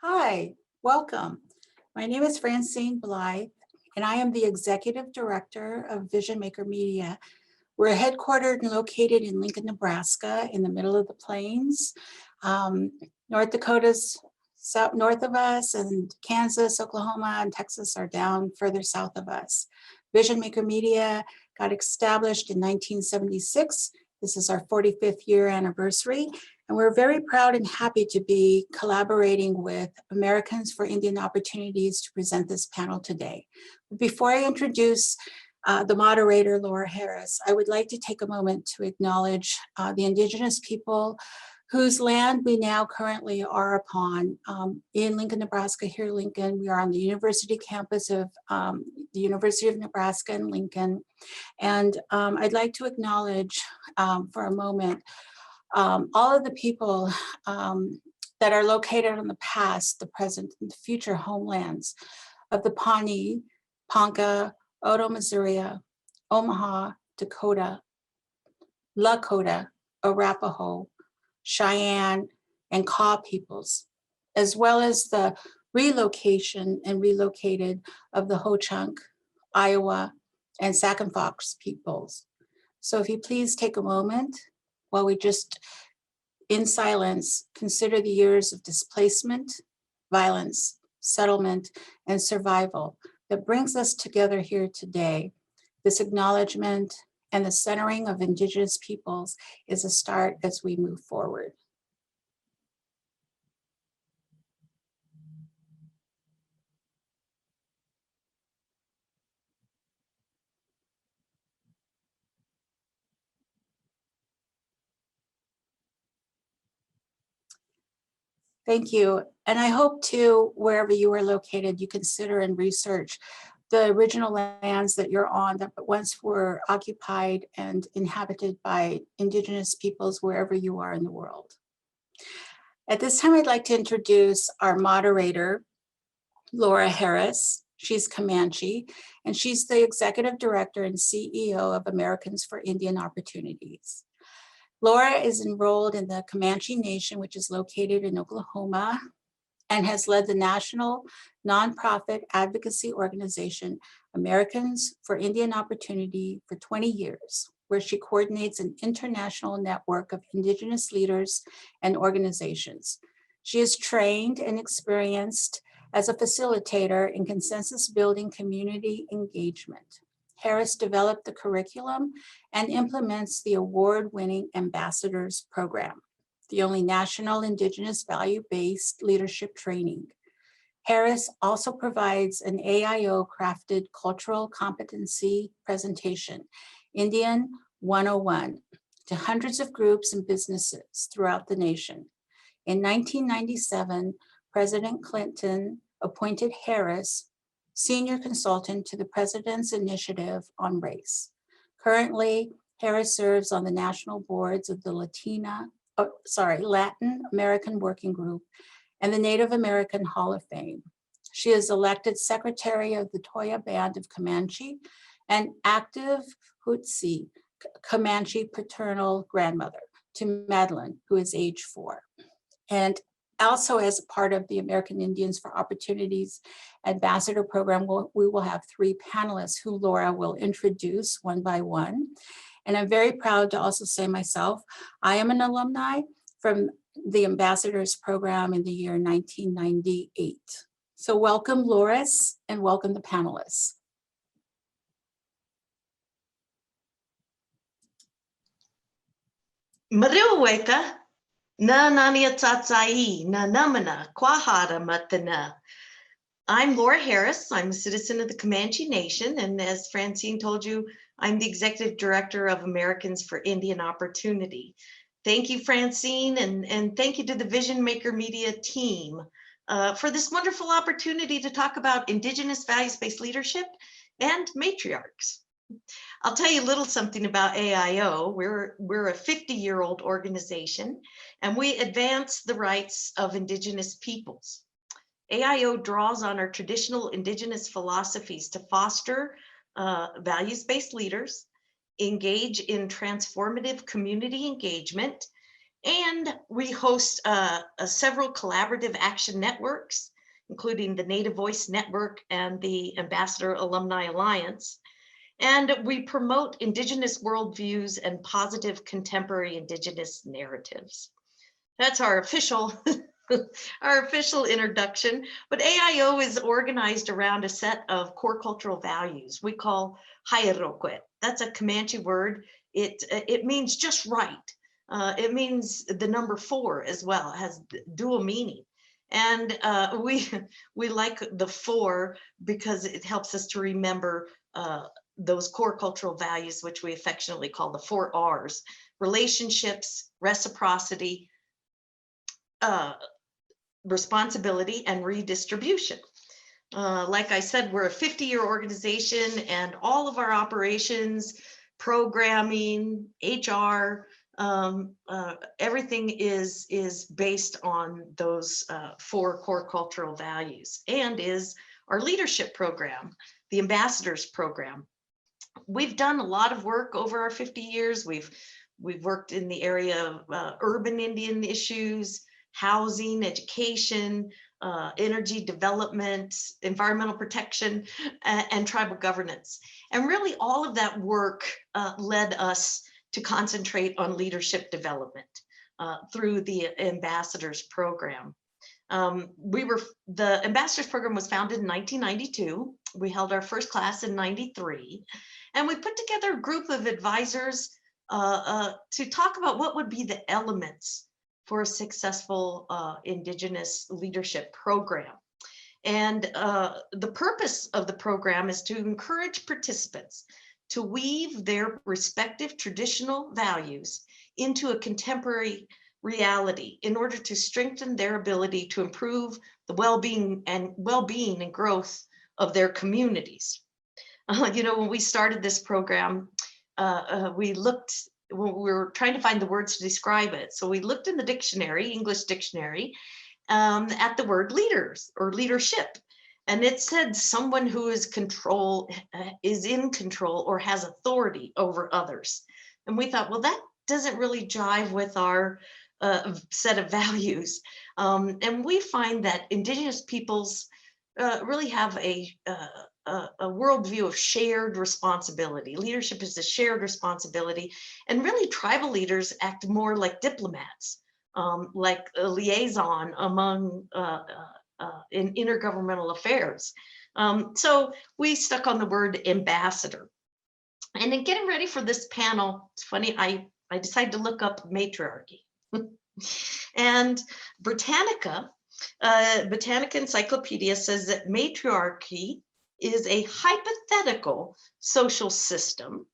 Hi, welcome. My name is Francine Blythe, and I am the Executive Director of Vision Maker Media. We're headquartered and located in Lincoln, Nebraska, in the middle of the plains. North Dakota's north of us, and Kansas, Oklahoma, and Texas are down further south of us. Vision Maker Media got established in 1976. This is our 45th year anniversary, and we're very proud and happy to be collaborating with Americans for Indian Opportunities to present this panel today. Before I introduce the moderator, Laura Harris, I would like to take a moment to acknowledge the Indigenous people whose land we now currently are upon. In Lincoln, Nebraska, here in Lincoln, we are on the university campus of the University of Nebraska in Lincoln. And I'd like to acknowledge for a moment all of the people that are located on the past, the present, and the future homelands of the Pawnee, Ponca, Oto, Missouri, Omaha, Dakota, Lakota, Arapaho, Cheyenne, and Kaw peoples, as well as the relocation and relocated of the Ho-Chunk, Iowa, and Sac and Fox peoples. So if you please take a moment while we just, in silence, consider the years of displacement, violence, settlement, and survival that brings us together here today. This acknowledgement and the centering of Indigenous peoples is a start as we move forward. Thank you. And I hope too, wherever you are located, you consider and research the original lands that you're on that once were occupied and inhabited by Indigenous peoples wherever you are in the world. At this time, I'd like to introduce our moderator, Laura Harris. She's Comanche, and she's the Executive Director and CEO of Americans for Indian Opportunities. Laura is enrolled in the Comanche Nation, which is located in Oklahoma, and has led the national nonprofit advocacy organization, Americans for Indian Opportunity, for 20 years, where she coordinates an international network of Indigenous leaders and organizations. She is trained and experienced as a facilitator in consensus building community engagement. Harris developed the curriculum and implements the award-winning Ambassadors Program, the only national Indigenous value-based leadership training. Harris also provides an AIO crafted cultural competency presentation, Indian 101, to hundreds of groups and businesses throughout the nation. In 1997, President Clinton appointed Harris senior consultant to the President's Initiative on Race. Currently, Harris serves on the national boards of the Latin American Working Group and the Native American Hall of Fame. She is elected Secretary of the Toya Band of Comanche and active Hootsie, Comanche paternal grandmother to Madeline, who is age 4. And also as a part of the American Indians for Opportunities Ambassador Program, we will have 3 panelists who Laura will introduce one by one. And I'm very proud to also say myself, I am an alumni from the Ambassadors Program in the year 1998. So welcome, Loris, and welcome the panelists. Mariweka. Na nania tsatsai, na namana, kwahara matana. I'm Laura Harris. I'm a citizen of the Comanche Nation. And as Francine told you, I'm the Executive Director of Americans for Indian Opportunity. Thank you, Francine, and thank you to the Vision Maker Media team for this wonderful opportunity to talk about Indigenous values-based leadership and matriarchs. I'll tell you a little something about AIO. We're a 50-year-old organization, and we advance the rights of Indigenous peoples. AIO draws on our traditional Indigenous philosophies to foster values-based leaders, engage in transformative community engagement, And we host several collaborative action networks, including the Native Voice Network and the Ambassador Alumni Alliance. And we promote Indigenous worldviews and positive contemporary Indigenous narratives. That's our official our official introduction, but AIO is organized around a set of core cultural values we call Hairoquet. That's a Comanche word. It means just right. It means the number 4 as well. It has dual meaning. And we like the 4 because it helps us to remember those core cultural values, which we affectionately call the 4 R's: relationships, reciprocity, responsibility, and redistribution. Like I said, we're a 50-year organization, and all of our operations, programming, HR, everything is based on those 4 core cultural values, and is our leadership program, the Ambassadors Program. We've done a lot of work over our 50 years. We've worked in the area of urban Indian issues, housing, education, energy development, environmental protection, and tribal governance. And really all of that work led us to concentrate on leadership development through the Ambassadors Program. The Ambassadors Program was founded in 1992. We held our first class in 93. And we put together a group of advisors to talk about what would be the elements for a successful Indigenous leadership program. And the purpose of the program is to encourage participants to weave their respective traditional values into a contemporary reality in order to strengthen their ability to improve the well-being and growth of their communities. When we started this program, we were trying to find the words to describe it. So we looked in the dictionary, English dictionary, at the word leaders or leadership. And it said someone who is in control or has authority over others. And we thought, well, that doesn't really jive with our set of values. And we find that Indigenous peoples really have a worldview of shared responsibility. Leadership is a shared responsibility, and really tribal leaders act more like diplomats, like a liaison among in intergovernmental affairs. So we stuck on the word ambassador. And in getting ready for this panel, it's funny, I decided to look up matriarchy. And Britannica Encyclopedia says that matriarchy is a hypothetical social system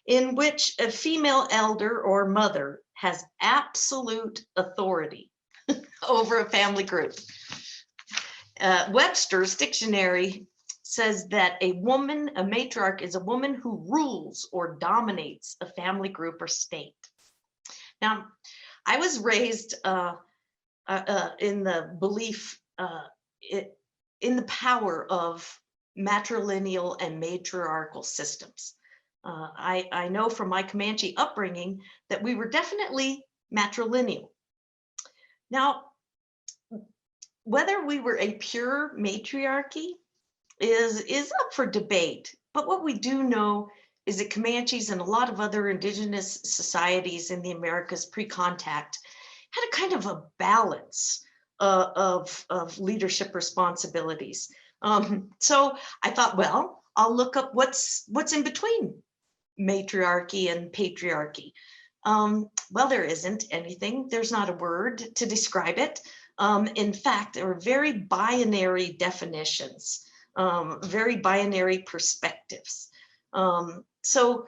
in which a female elder or mother has absolute authority over a family group. Webster's dictionary says that a matriarch is a woman who rules or dominates a family group or state. Now, I was raised in the belief in the power of matrilineal and matriarchal systems. I know from my Comanche upbringing that we were definitely matrilineal. Now, whether we were a pure matriarchy is up for debate, but what we do know is that Comanches and a lot of other Indigenous societies in the Americas pre-contact had a kind of a balance of leadership responsibilities. So I thought, well, I'll look up what's in between matriarchy and patriarchy. Well, there isn't anything. There's not a word to describe it. In fact, there are very binary definitions, very binary perspectives. So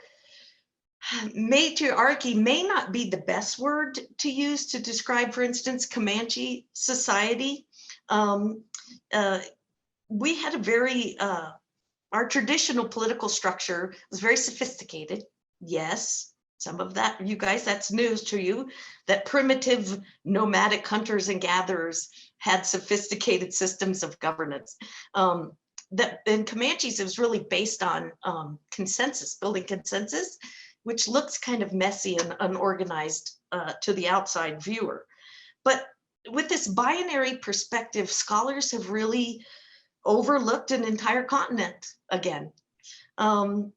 matriarchy may not be the best word to use to describe, for instance, Comanche society. We had a very, our traditional political structure was very sophisticated. Yes, some of that, you guys, that's news to you, that primitive nomadic hunters and gatherers had sophisticated systems of governance. That in Comanches, it was really based on consensus, building consensus, which looks kind of messy and unorganized to the outside viewer. But with this binary perspective, scholars have really overlooked an entire continent again. In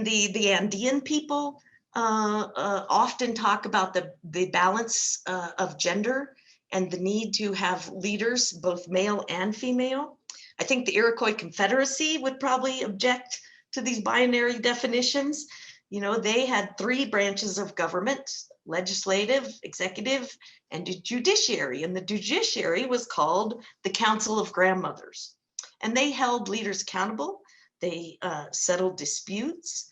the Andean people often talk about the balance of gender and the need to have leaders, both male and female. I think the Iroquois Confederacy would probably object to these binary definitions. You know, they had 3 branches of government: legislative, executive, and the judiciary. And the judiciary was called the Council of Grandmothers. And they held leaders accountable. They settled disputes.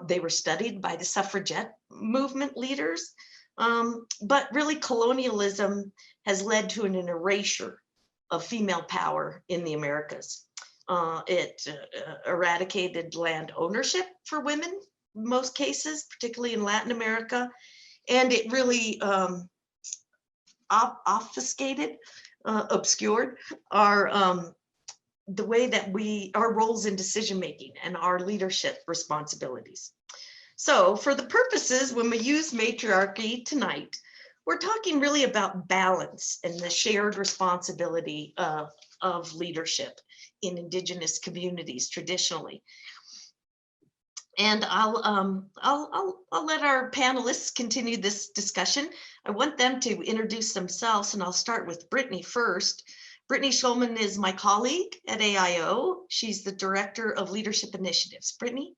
They were studied by the suffragette movement leaders. But really, colonialism has led to an erasure of female power in the Americas. It eradicated land ownership for women in most cases, particularly in Latin America. And it really obfuscated, obscured our the way that our roles in decision making and our leadership responsibilities. So for the purposes, when we use matriarchy tonight, we're talking really about balance and the shared responsibility of leadership in Indigenous communities traditionally. And I'll let our panelists continue this discussion. I want them to introduce themselves, and I'll start with Britney first. Britney Shulman is my colleague at AIO. She's the Director of Leadership Initiatives. Britney?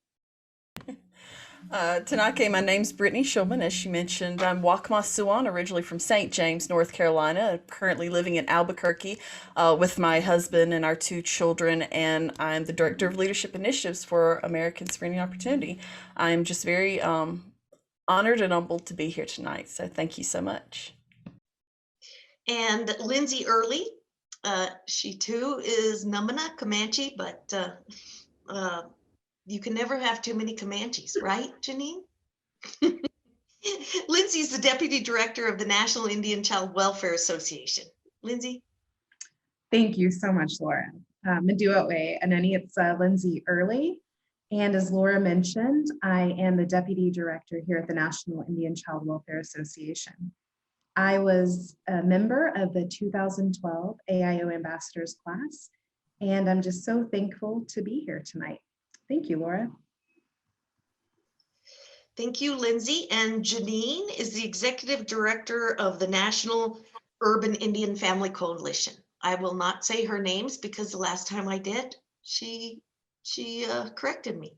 Tanake, my name's Britney Shulman. As she mentioned, I'm Wakma Siouan, originally from St. James, North Carolina, currently living in Albuquerque with my husband and our 2 children, and I'm the Director of Leadership Initiatives for Americans for Any Opportunity. I'm just very honored and humbled to be here tonight, so thank you so much. And Lindsay Early, she too is Numina Comanche, but you can never have too many Comanches, right, Janine? Lindsay's the Deputy Director of the National Indian Child Welfare Association. Lindsay? Thank you so much, Laura. Maduo'e, Anani, it's Lindsay Early. And as Laura mentioned, I am the Deputy Director here at the National Indian Child Welfare Association. I was a member of the 2012 AIO Ambassadors class, and I'm just so thankful to be here tonight. Thank you, Laura. Thank you, Lindsay. And Janine is the Executive Director of the National Urban Indian Family Coalition. I will not say her names because the last time I did, she corrected me.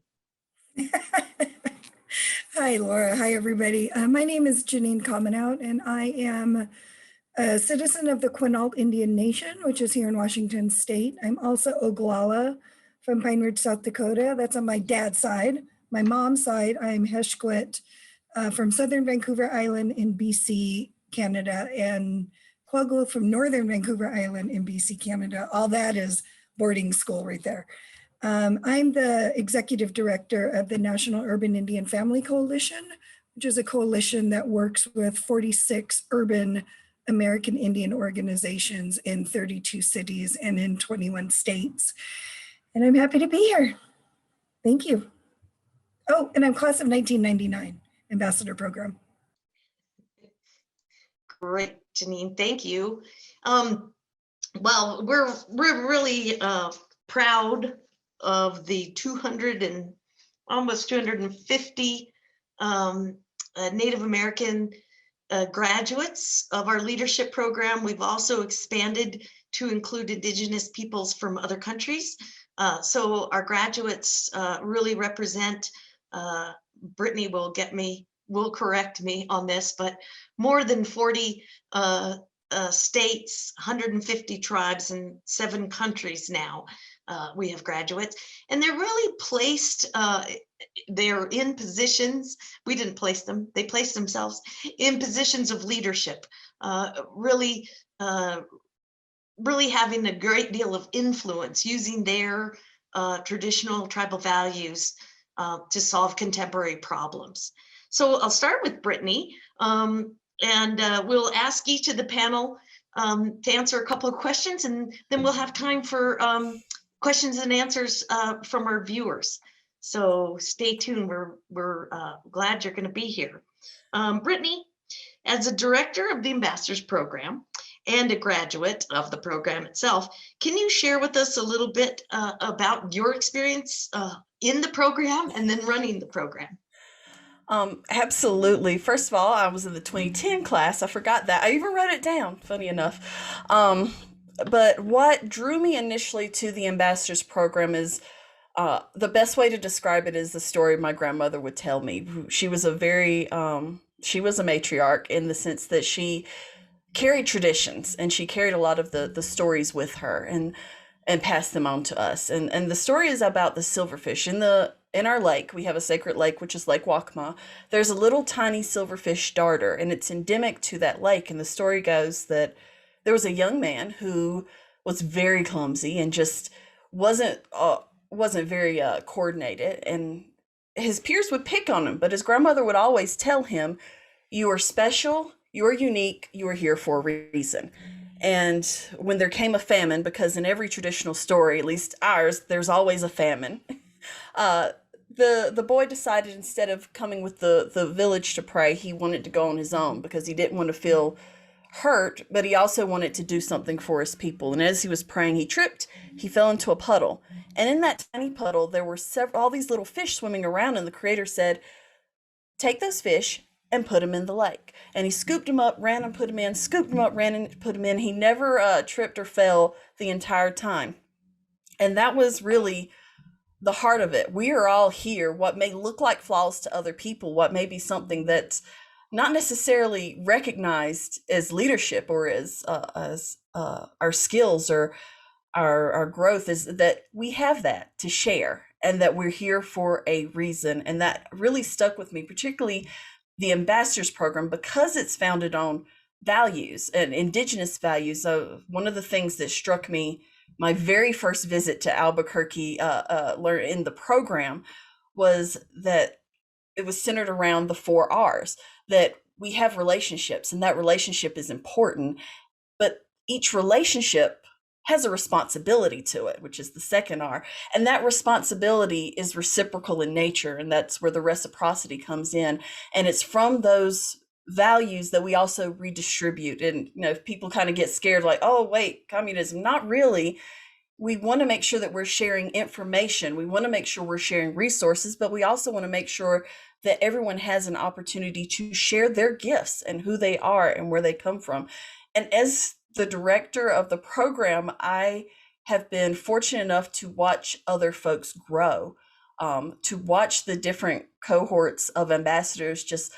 Hi, Laura. Hi, everybody. My name is Janine Commonout, and I am a citizen of the Quinault Indian Nation, which is here in Washington State. I'm also Oglala from Pine Ridge, South Dakota. That's on my dad's side. My mom's side, I'm Heshquit from Southern Vancouver Island in BC, Canada, and Quaggle from Northern Vancouver Island in BC, Canada. All that is boarding school right there. I'm the Executive Director of the National Urban Indian Family Coalition, which is a coalition that works with 46 urban American Indian organizations in 32 cities and in 21 states. And I'm happy to be here. Thank you. Oh, and I'm class of 1999, Ambassador Program. Great, Janine, thank you. Well, we're really proud of the 200 and almost 250 Native American graduates of our leadership program. We've also expanded to include Indigenous peoples from other countries. So our graduates really represent, Brittany will correct me on this, but more than 40 states, 150 tribes, and 7 countries now. We have graduates, and they're really placed, they're in positions, we didn't place them, they placed themselves in positions of leadership, really having a great deal of influence, using their traditional tribal values to solve contemporary problems. So I'll start with Brittany, and we'll ask each of the panel to answer a couple of questions, and then we'll have time for questions and answers from our viewers. So stay tuned. We're glad you're going to be here. Brittany, As a director of the Ambassadors Program and a graduate of the program itself, can you share with us a little bit about your experience in the program and then running the program? Absolutely. First of all, I was in the 2010 class. I forgot that. I even wrote it down, funny enough. But what drew me initially to the Ambassadors Program is the best way to describe it is the story my grandmother would tell me. She was a she was a matriarch in the sense that she carried traditions and she carried a lot of the stories with her and passed them on to us. And the story is about the silverfish in our lake. We have a sacred lake, which is Lake Waccamaw. There's a little tiny silverfish darter, and it's endemic to that lake. And the story goes that there was a young man who was very clumsy and just wasn't very coordinated, and his peers would pick on him. But his grandmother would always tell him, "You are special. You are unique. You are here for a reason." And when there came a famine, because in every traditional story, at least ours, there's always a famine. The boy decided instead of coming with the village to pray, he wanted to go on his own because he didn't want to feel hurt, but he also wanted to do something for his people. And as he was praying, he tripped, he fell into a puddle. And in that tiny puddle, there were all these little fish swimming around, and the Creator said, "Take those fish and put them in the lake." And he scooped them up, ran and put them in, scooped them up, ran and put them in. He never tripped or fell the entire time. And that was really the heart of it. We are all here. What may look like flaws to other people, what may be something that's not necessarily recognized as leadership or as our skills or our growth, is that we have that to share and that we're here for a reason. And that really stuck with me, particularly the Ambassadors Program, because it's founded on values and Indigenous values. So one of the things that struck me my very first visit to Albuquerque in the program was that it was centered around the 4 R's, that we have relationships and that relationship is important, but each relationship has a responsibility to it, which is the 2nd R. And that responsibility is reciprocal in nature. And that's where the reciprocity comes in. And it's from those values that we also redistribute. And, if people kind of get scared, like, oh, wait, communism, not really. We want to make sure that we're sharing information. We want to make sure we're sharing resources, but we also want to make sure that everyone has an opportunity to share their gifts and who they are and where they come from. And as the director of the program, I have been fortunate enough to watch other folks grow, to watch the different cohorts of ambassadors just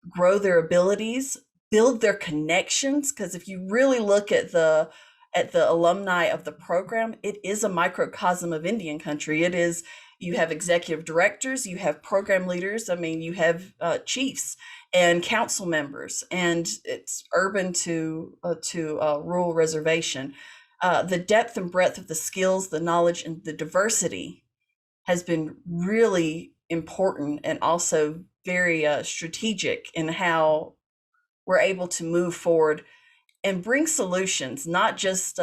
grow their abilities, build their connections. Because if you really look at the alumni of the program, it is a microcosm of Indian country. It is, you have executive directors, you have program leaders, you have chiefs and council members, and it's urban to rural reservation. The depth and breadth of the skills, the knowledge, and the diversity has been really important and also very strategic in how we're able to move forward and bring solutions, not just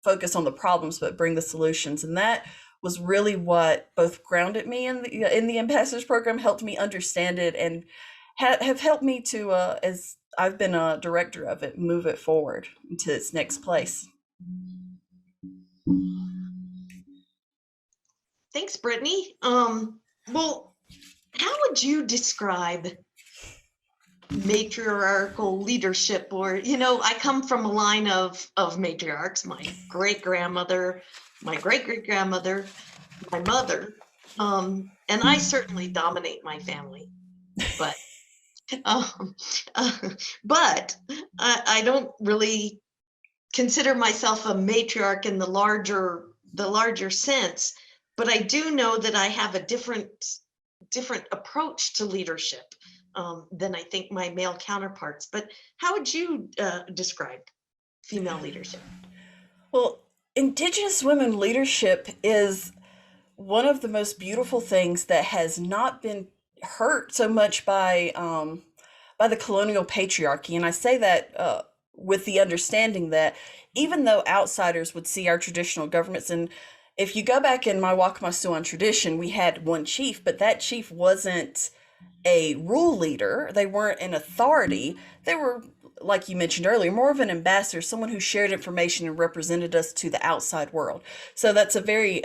focus on the problems, but bring the solutions. And that was really what both grounded me in the Ambassadors Program, helped me understand it, and have helped me to, as I've been a director of it, move it forward into its next place. Thanks, Brittany. Well, how would you describe matriarchal leadership? Or, I come from a line of matriarchs, my great-grandmother, my great-great-grandmother, my mother, and I certainly dominate my family, but I don't really consider myself a matriarch in the larger sense, but I do know that I have a different approach to leadership than I think my male counterparts. But how would you describe female leadership? Well, Indigenous women leadership is one of the most beautiful things that has not been hurt so much by the colonial patriarchy. And I say that with the understanding that even though outsiders would see our traditional governments, and if you go back in my Waccamaw tradition, we had one chief, but that chief wasn't a rule leader. They weren't an authority. They were, like you mentioned earlier, more of an ambassador, someone who shared information and represented us to the outside world. So that's a very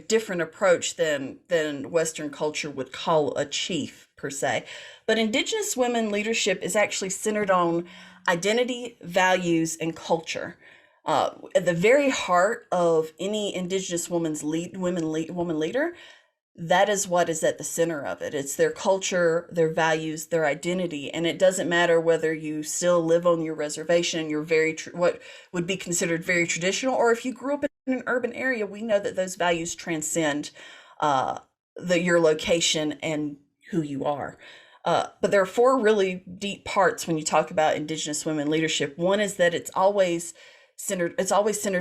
different approach than Western culture would call a chief per se. But Indigenous women leadership is actually centered on identity, values, and culture. At the very heart of any Indigenous woman leader, that is what is at the center of it. It's their culture, their values, their identity. And it doesn't matter whether you still live on your reservation, you're what would be considered very traditional, or if you grew up in an urban area. We know that those values transcend your location and who you are. But there are four really deep parts when you talk about Indigenous women leadership. One is that it's always centered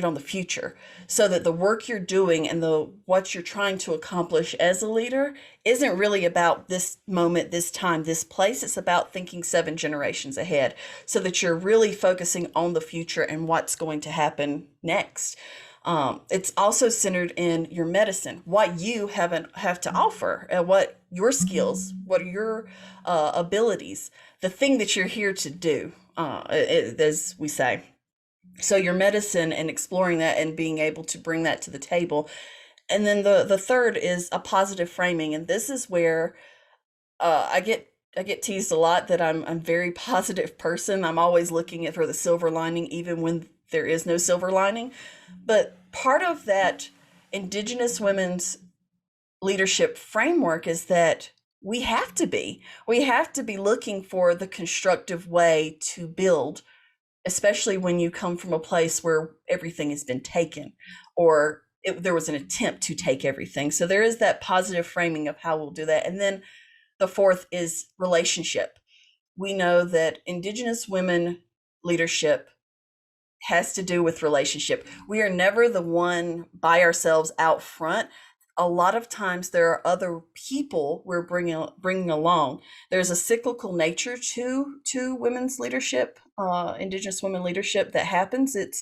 on the future, so that the work you're doing and what you're trying to accomplish as a leader isn't really about this moment, this time, this place. It's about thinking 7 generations ahead, so that you're really focusing on the future and what's going to happen next. It's also centered in your medicine, what you have to offer, what your skills, what are your abilities, the thing that you're here to do, as we say. So your medicine and exploring that and being able to bring that to the table. And then the third is a positive framing. And this is where I get teased a lot that I'm a very positive person. I'm always looking for the silver lining, even when there is no silver lining. But part of that Indigenous women's leadership framework is that we have to be looking for the constructive way to build, especially when you come from a place where everything has been taken, or there was an attempt to take everything. So there is that positive framing of how we'll do that. And then the fourth is relationship. We know that Indigenous women leadership has to do with relationship. We are never the one by ourselves out front. A lot of times there are other people we're bringing along. There's a cyclical nature to women's leadership, Indigenous women leadership, that happens. It's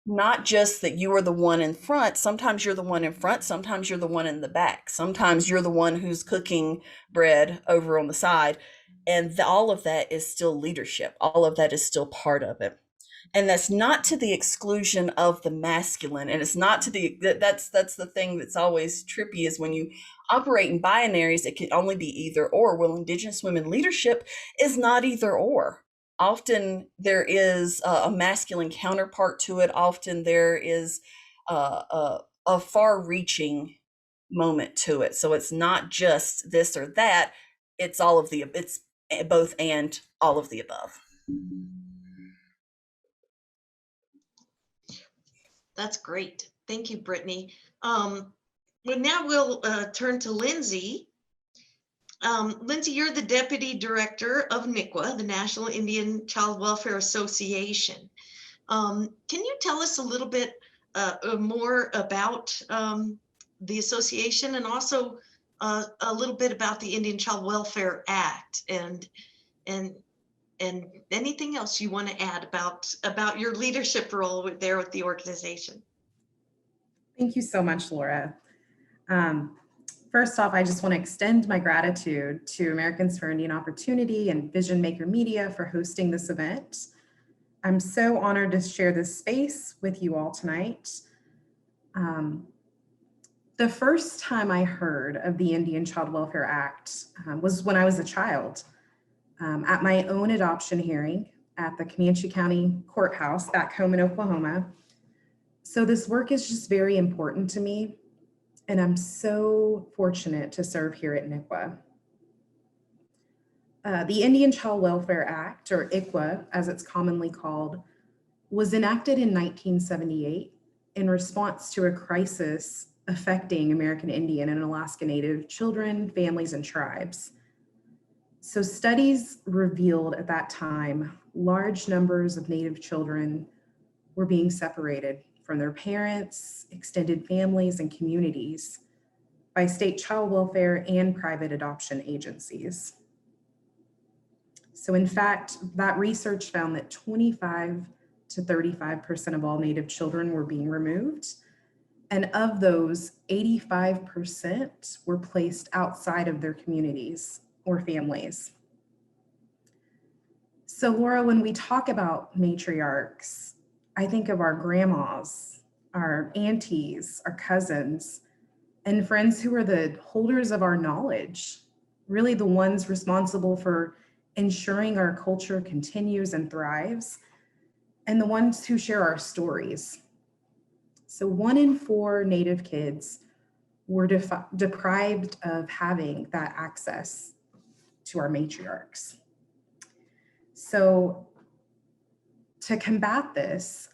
not just that you are the one in front. Sometimes you're the one in front. Sometimes you're the one in the back. Sometimes you're the one who's cooking bread over on the side. And all of that is still leadership. All of that is still part of it. And that's not to the exclusion of the masculine. And it's not to that's the thing that's always trippy, is when you operate in binaries, it can only be either or. Well, Indigenous women leadership is not either or. Often there is a masculine counterpart to it. Often there is a far-reaching moment to it. So it's not just this or that. It's both and all of the above. That's great. Thank you, Britney. Well, now we'll turn to Lindsay. Lindsay, you're the Deputy Director of NICWA, the National Indian Child Welfare Association. Can you tell us a little bit more about the association, and also a little bit about the Indian Child Welfare Act, and anything else you want to add about your leadership role there with the organization? Thank you so much, Laura. First off, I just want to extend my gratitude to Americans for Indian Opportunity and Vision Maker Media for hosting this event. I'm so honored to share this space with you all tonight. The first time I heard of the Indian Child Welfare Act was when I was a child, at my own adoption hearing at the Comanche County Courthouse back home in Oklahoma. So this work is just very important to me, and I'm so fortunate to serve here at NICWA. The Indian Child Welfare Act, or ICWA as it's commonly called, was enacted in 1978 in response to a crisis affecting American Indian and Alaska Native children, families, and tribes. So studies revealed at that time, large numbers of Native children were being separated from their parents, extended families, and communities by state child welfare and private adoption agencies. So in fact, that research found that 25 to 35% of all Native children were being removed. And of those, 85% were placed outside of their communities or families. So Laura, when we talk about matriarchs, I think of our grandmas, our aunties, our cousins, and friends who are the holders of our knowledge, really the ones responsible for ensuring our culture continues and thrives, and the ones who share our stories. So 1 in 4 Native kids were deprived of having that access to our matriarchs. So to combat this,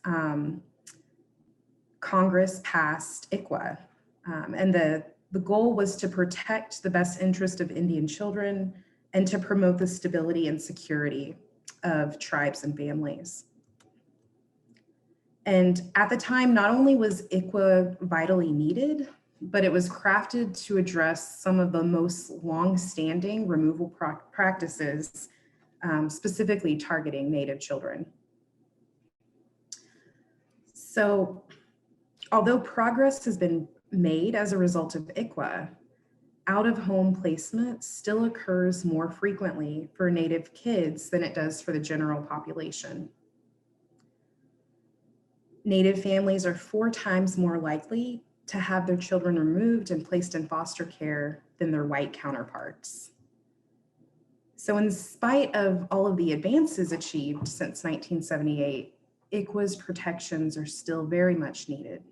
Congress passed ICWA, and the goal was to protect the best interest of Indian children and to promote the stability and security of tribes and families. And at the time, not only was ICWA vitally needed, but it was crafted to address some of the most long-standing removal practices, specifically targeting Native children. So, although progress has been made as a result of ICWA, out-of-home placement still occurs more frequently for Native kids than it does for the general population. Native families are 4 times more likely to have their children removed and placed in foster care than their white counterparts. So in spite of all of the advances achieved since 1978, ICWA's protections are still very much needed.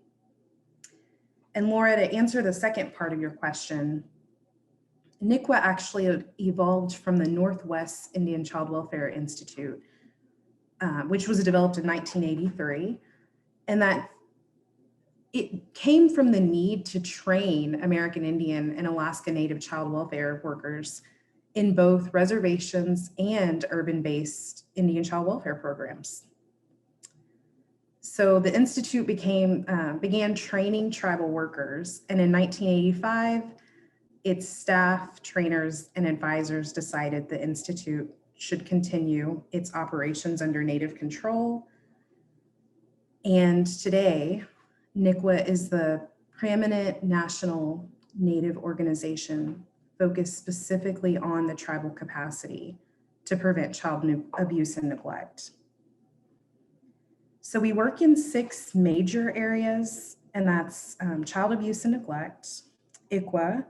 And Laura, to answer the second part of your question, NICWA actually evolved from the Northwest Indian Child Welfare Institute, which was developed in 1983. And that it came from the need to train American Indian and Alaska Native child welfare workers in both reservations and urban-based Indian child welfare programs. So the Institute began training tribal workers, and in 1985, its staff, trainers, and advisors decided the Institute should continue its operations under Native control. And today, NICWA is the preeminent national Native organization focused specifically on the tribal capacity to prevent child abuse and neglect. So we work in 6 major areas, and that's child abuse and neglect, ICWA,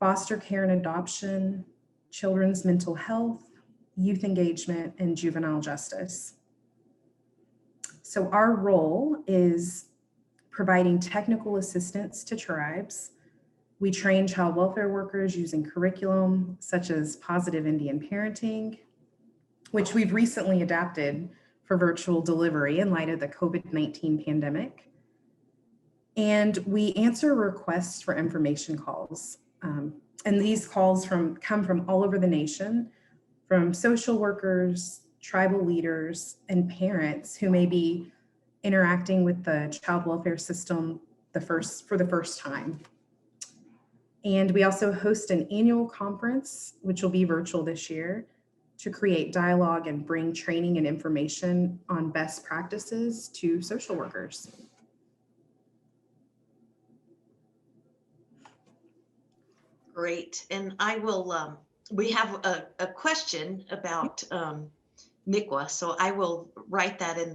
foster care and adoption, children's mental health, youth engagement, and juvenile justice. So our role is providing technical assistance to tribes. We train child welfare workers using curriculum such as positive Indian parenting, which we've recently adapted for virtual delivery in light of the COVID-19 pandemic. And we answer requests for information calls. And these calls come from all over the nation, from social workers, tribal leaders, and parents who may be interacting with the child welfare system for the first time. And we also host an annual conference, which will be virtual this year, to create dialogue and bring training and information on best practices to social workers. Great. And I will, we have a question about NICWA, so I will write that in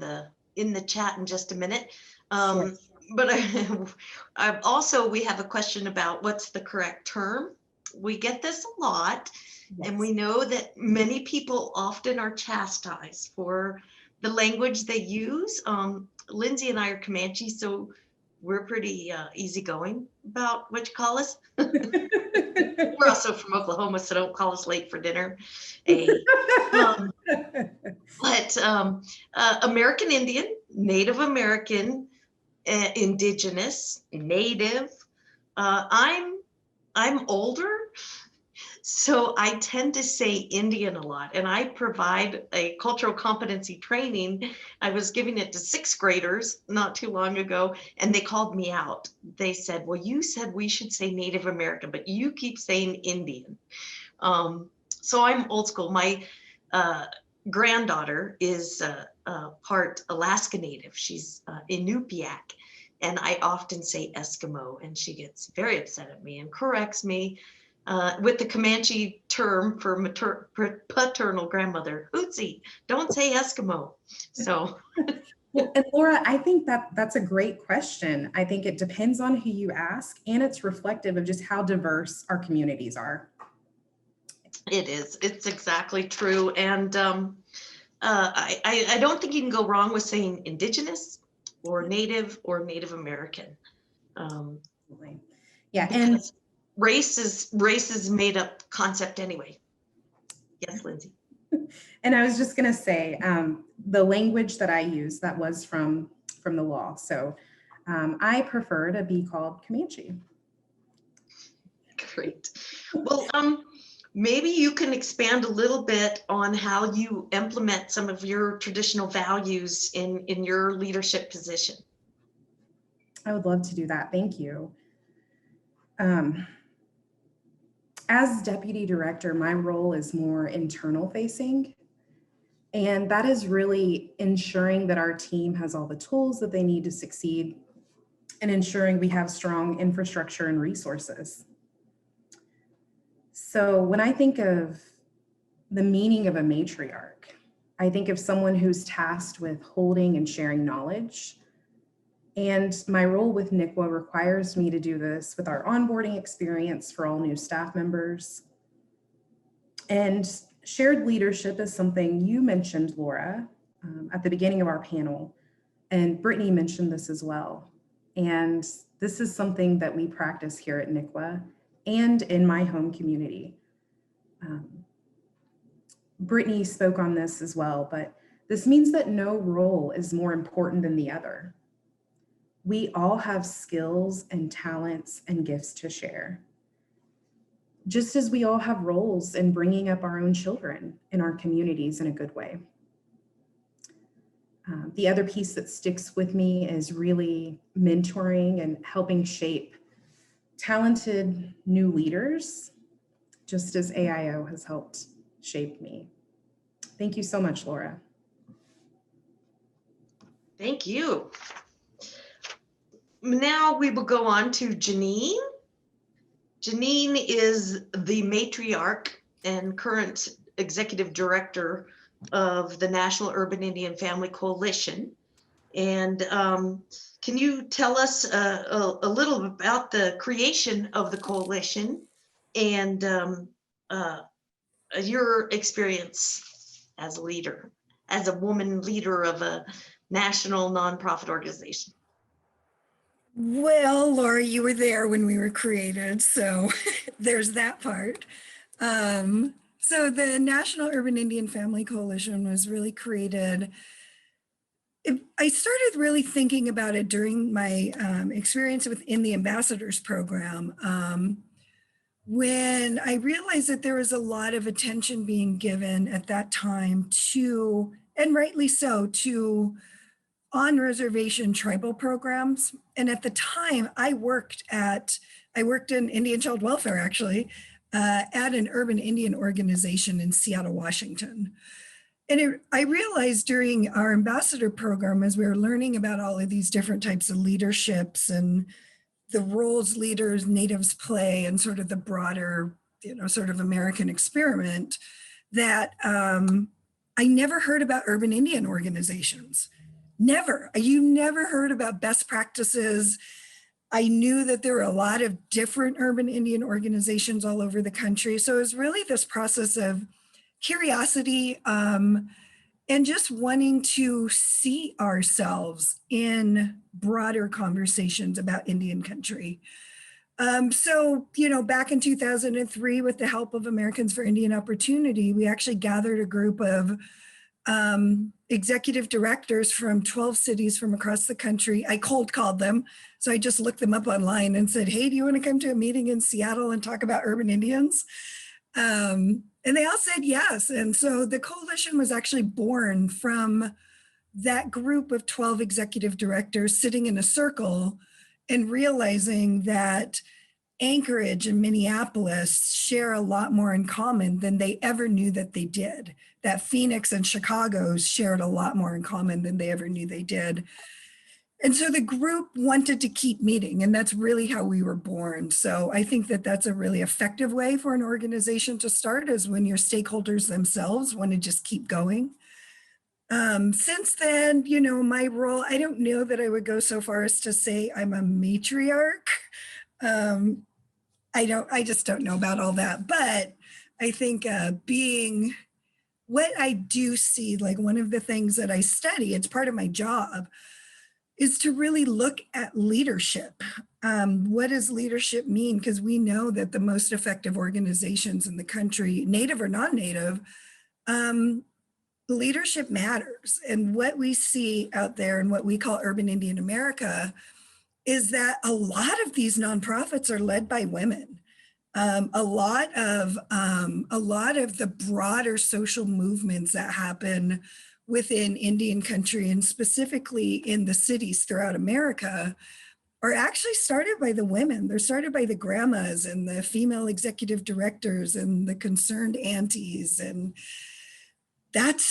the chat in just a minute. Sure. But we have a question about what's the correct term. We get this a lot, Yes. and we know that many people often are chastised for the language they use. Lindsay and I are Comanche, so we're pretty easygoing about what you call us. We're also from Oklahoma, so don't call us late for dinner. But American Indian, Native American, Indigenous, Native. I'm older, so I tend to say Indian a lot, and I provide a cultural competency training. I was giving it to 6th graders not too long ago, and they called me out. They said, well, you said we should say Native American, but you keep saying Indian. So I'm old school. My granddaughter is part Alaska Native. She's Inupiaq, and I often say Eskimo, and she gets very upset at me and corrects me. with the Comanche term for paternal grandmother, Hootsie. Don't say Eskimo. So. Well, and Laura, I think that's a great question. I think it depends on who you ask, and it's reflective of just how diverse our communities are. It is. It's exactly true. And I don't think you can go wrong with saying Indigenous or Native American. Yeah, and race is made up concept anyway. Yes, Lindsay. And I was just going to say, the language that I use, that was from the law. So I prefer to be called Comanche. Great. Well, maybe you can expand a little bit on how you implement some of your traditional values in your leadership position. I would love to do that. Thank you. As deputy director, my role is more internal facing. And that is really ensuring that our team has all the tools that they need to succeed and ensuring we have strong infrastructure and resources. So when I think of the meaning of a matriarch, I think of someone who's tasked with holding and sharing knowledge. And my role with NICWA requires me to do this with our onboarding experience for all new staff members. And shared leadership is something you mentioned, Laura, at the beginning of our panel, and Britney mentioned this as well. And this is something that we practice here at NICWA and in my home community. Britney spoke on this as well, but this means that no role is more important than the other. We all have skills and talents and gifts to share, just as we all have roles in bringing up our own children in our communities in a good way. The other piece that sticks with me is really mentoring and helping shape talented new leaders, just as AIO has helped shape me. Thank you so much, Laura. Thank you. Now we will go on to Janine. Janine is the matriarch and current executive director of the National Urban Indian Family Coalition. And can you tell us a little about the creation of the coalition and your experience as a leader, as a woman leader of a national nonprofit organization? Well, Laura, you were there when we were created, so there's that part. So the National Urban Indian Family Coalition was really created. I started really thinking about it during my experience within the Ambassadors Program, when I realized that there was a lot of attention being given at that time to, and rightly so, to on-reservation tribal programs. And at the time I worked in Indian child welfare actually, at an urban Indian organization in Seattle, Washington. And I realized during our ambassador program, as we were learning about all of these different types of leaderships and the roles leaders, natives play, and sort of the broader, sort of American experiment, that I never heard about urban Indian organizations. Never. You never heard about best practices. I knew that there were a lot of different urban Indian organizations all over the country. So it was really this process of curiosity and just wanting to see ourselves in broader conversations about Indian country. So, back in 2003, with the help of Americans for Indian Opportunity, we actually gathered a group of executive directors from 12 cities from across the country. I cold called them. So I just looked them up online and said, hey, do you want to come to a meeting in Seattle and talk about urban Indians? And they all said yes. And so the coalition was actually born from that group of 12 executive directors sitting in a circle and realizing that Anchorage and Minneapolis share a lot more in common than they ever knew that they did. That Phoenix and Chicago shared a lot more in common than they ever knew they did. And so the group wanted to keep meeting, and that's really how we were born. So I think that that's a really effective way for an organization to start, is when your stakeholders themselves want to just keep going. Since then, you know, my role, I don't know that I would go so far as to say I'm a matriarch. I just don't know about all that, but I think being what I do see, like one of the things that I study, it's part of my job, is to really look at leadership. What does leadership mean? Because we know that the most effective organizations in the country, native or non-native, leadership matters. And what we see out there in what we call urban Indian America is that a lot of these nonprofits are led by women. A lot of the broader social movements that happen within Indian country, and specifically in the cities throughout America, are actually started by the women. They're started by the grandmas and the female executive directors and the concerned aunties. And that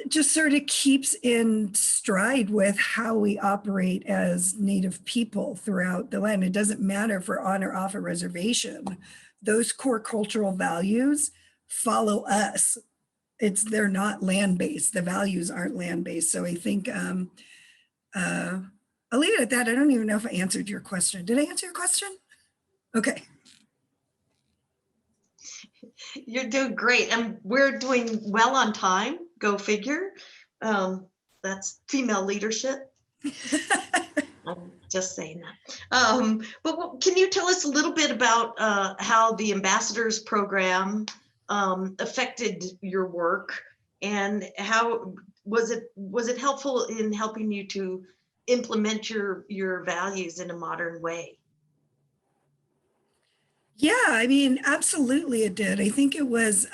just sort of keeps in stride with how we operate as Native people throughout the land. It doesn't matter if we're on or off a reservation. Those core cultural values follow us. They're not land-based. The values aren't land-based. So I think I'll leave it at that. I don't even know if I answered your question. Did I answer your question? Okay. You're doing great, and we're doing well on time. Go figure. That's female leadership. I'm just saying that. But can you tell us a little bit about how the Ambassadors Program affected your work, and how was it helpful in helping you to implement your values in a modern way? Yeah, I mean, absolutely it did. I think it was,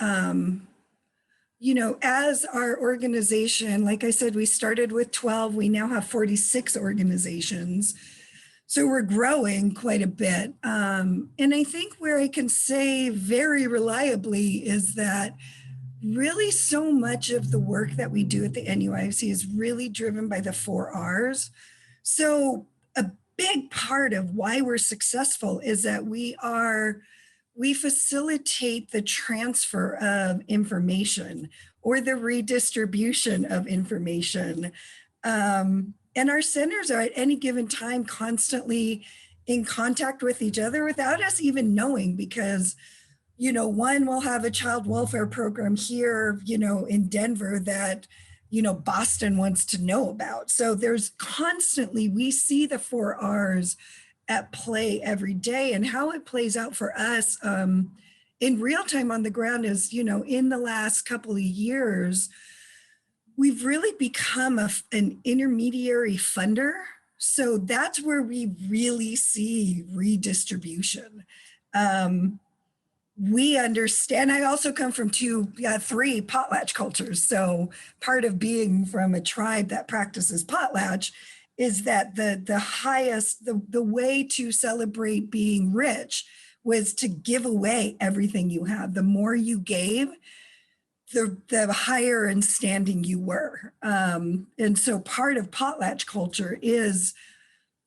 you know, as our organization, like I said, we started with 12, we now have 46 organizations. So we're growing quite a bit. And I think where I can say very reliably is that really so much of the work that we do at the NUIFC is really driven by the 4 R's. So a big part of why we're successful is that we facilitate the transfer of information or the redistribution of information. And our centers are at any given time constantly in contact with each other without us even knowing, because, you know, one will have a child welfare program here, you know, in Denver that, you know, Boston wants to know about. So there's constantly, we see the 4 R's at play every day, and how it plays out for us in real time on the ground is, you know, in the last couple of years, we've really become an intermediary funder. So that's where we really see redistribution. We understand, I also come from 3 potlatch cultures. So part of being from a tribe that practices potlatch is that the way to celebrate being rich was to give away everything you have. The more you gave, the higher in standing you were. And so part of potlatch culture is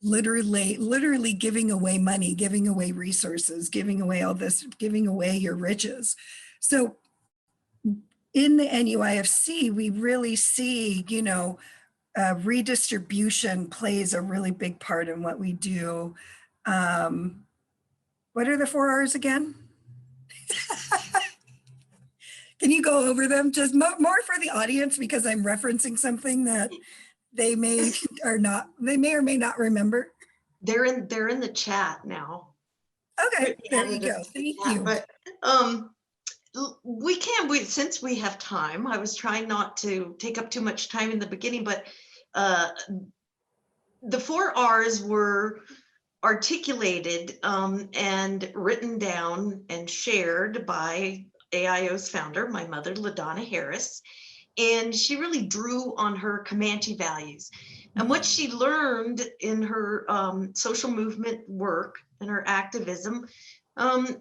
literally giving away money, giving away resources, giving away all this, giving away your riches. So in the NUIFC, we really see, you know, redistribution plays a really big part in what we do. What are the 4 R's again? Can you go over them just more for the audience, because I'm referencing something that they may or may not remember. They're in the chat now. Okay, there you go. Thank you. But since we have time, I was trying not to take up too much time in the beginning, but the 4 R's were articulated and written down and shared by AIO's founder, my mother, LaDonna Harris, and she really drew on her Comanche values. And what she learned in her social movement work and her activism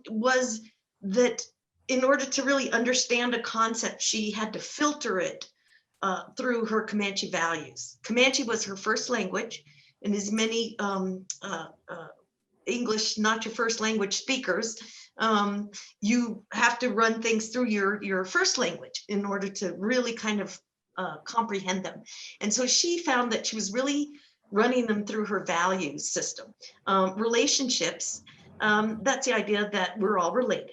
was that in order to really understand a concept, she had to filter it through her Comanche values. Comanche was her first language, and as many English, not your first language speakers, you have to run things through your first language in order to really kind of comprehend them. And so she found that she was really running them through her values system. Relationships, that's the idea that we're all related.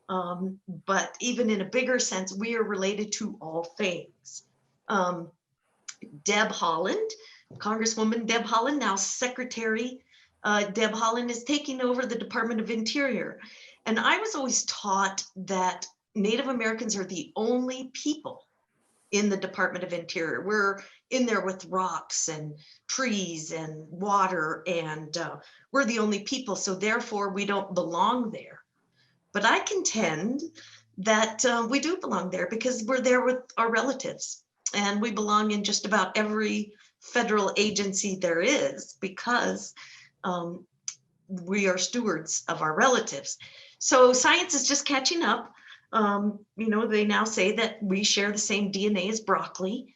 But even in a bigger sense, we are related to all things. Deb Holland, Congresswoman Deb Holland, now Secretary Deb Holland, is taking over the Department of Interior. And I was always taught that Native Americans are the only people in the Department of Interior. We're in there with rocks and trees and water, and we're the only people, so therefore we don't belong there. But I contend that we do belong there because we're there with our relatives, and we belong in just about every federal agency there is because we are stewards of our relatives. So science is just catching up. You know, they now say that we share the same DNA as broccoli.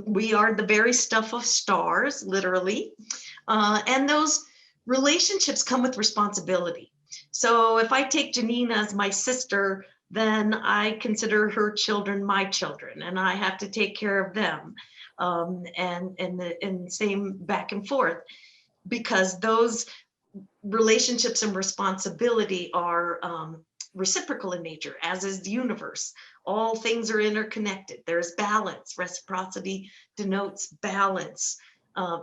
We are the very stuff of stars, literally. And those relationships come with responsibility. So if I take Janine as my sister, then I consider her children my children, and I have to take care of them. And same back and forth, because those relationships and responsibility are reciprocal in nature, as is the universe. All things are interconnected. There's balance. Reciprocity denotes balance,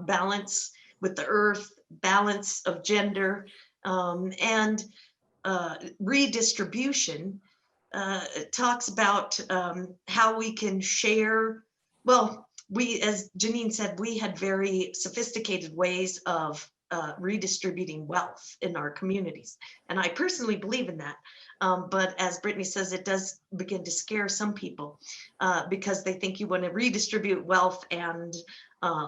balance with the earth, balance of gender, and redistribution talks about how we can share. Well, we, as Janine said, we had very sophisticated ways of redistributing wealth in our communities. And I personally believe in that. But as Britney says, it does begin to scare some people because they think you want to redistribute wealth and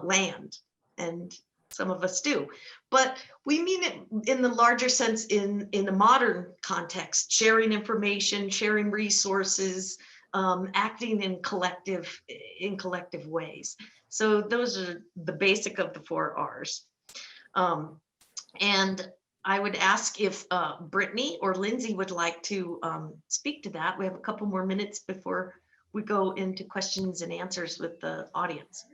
land. And some of us do. But we mean it in the larger sense in the modern context, sharing information, sharing resources, acting in collective ways. So those are the basic of the 4 R's. And I would ask if Britney or Lindsay would like to speak to that. We have a couple more minutes before we go into questions and answers with the audience.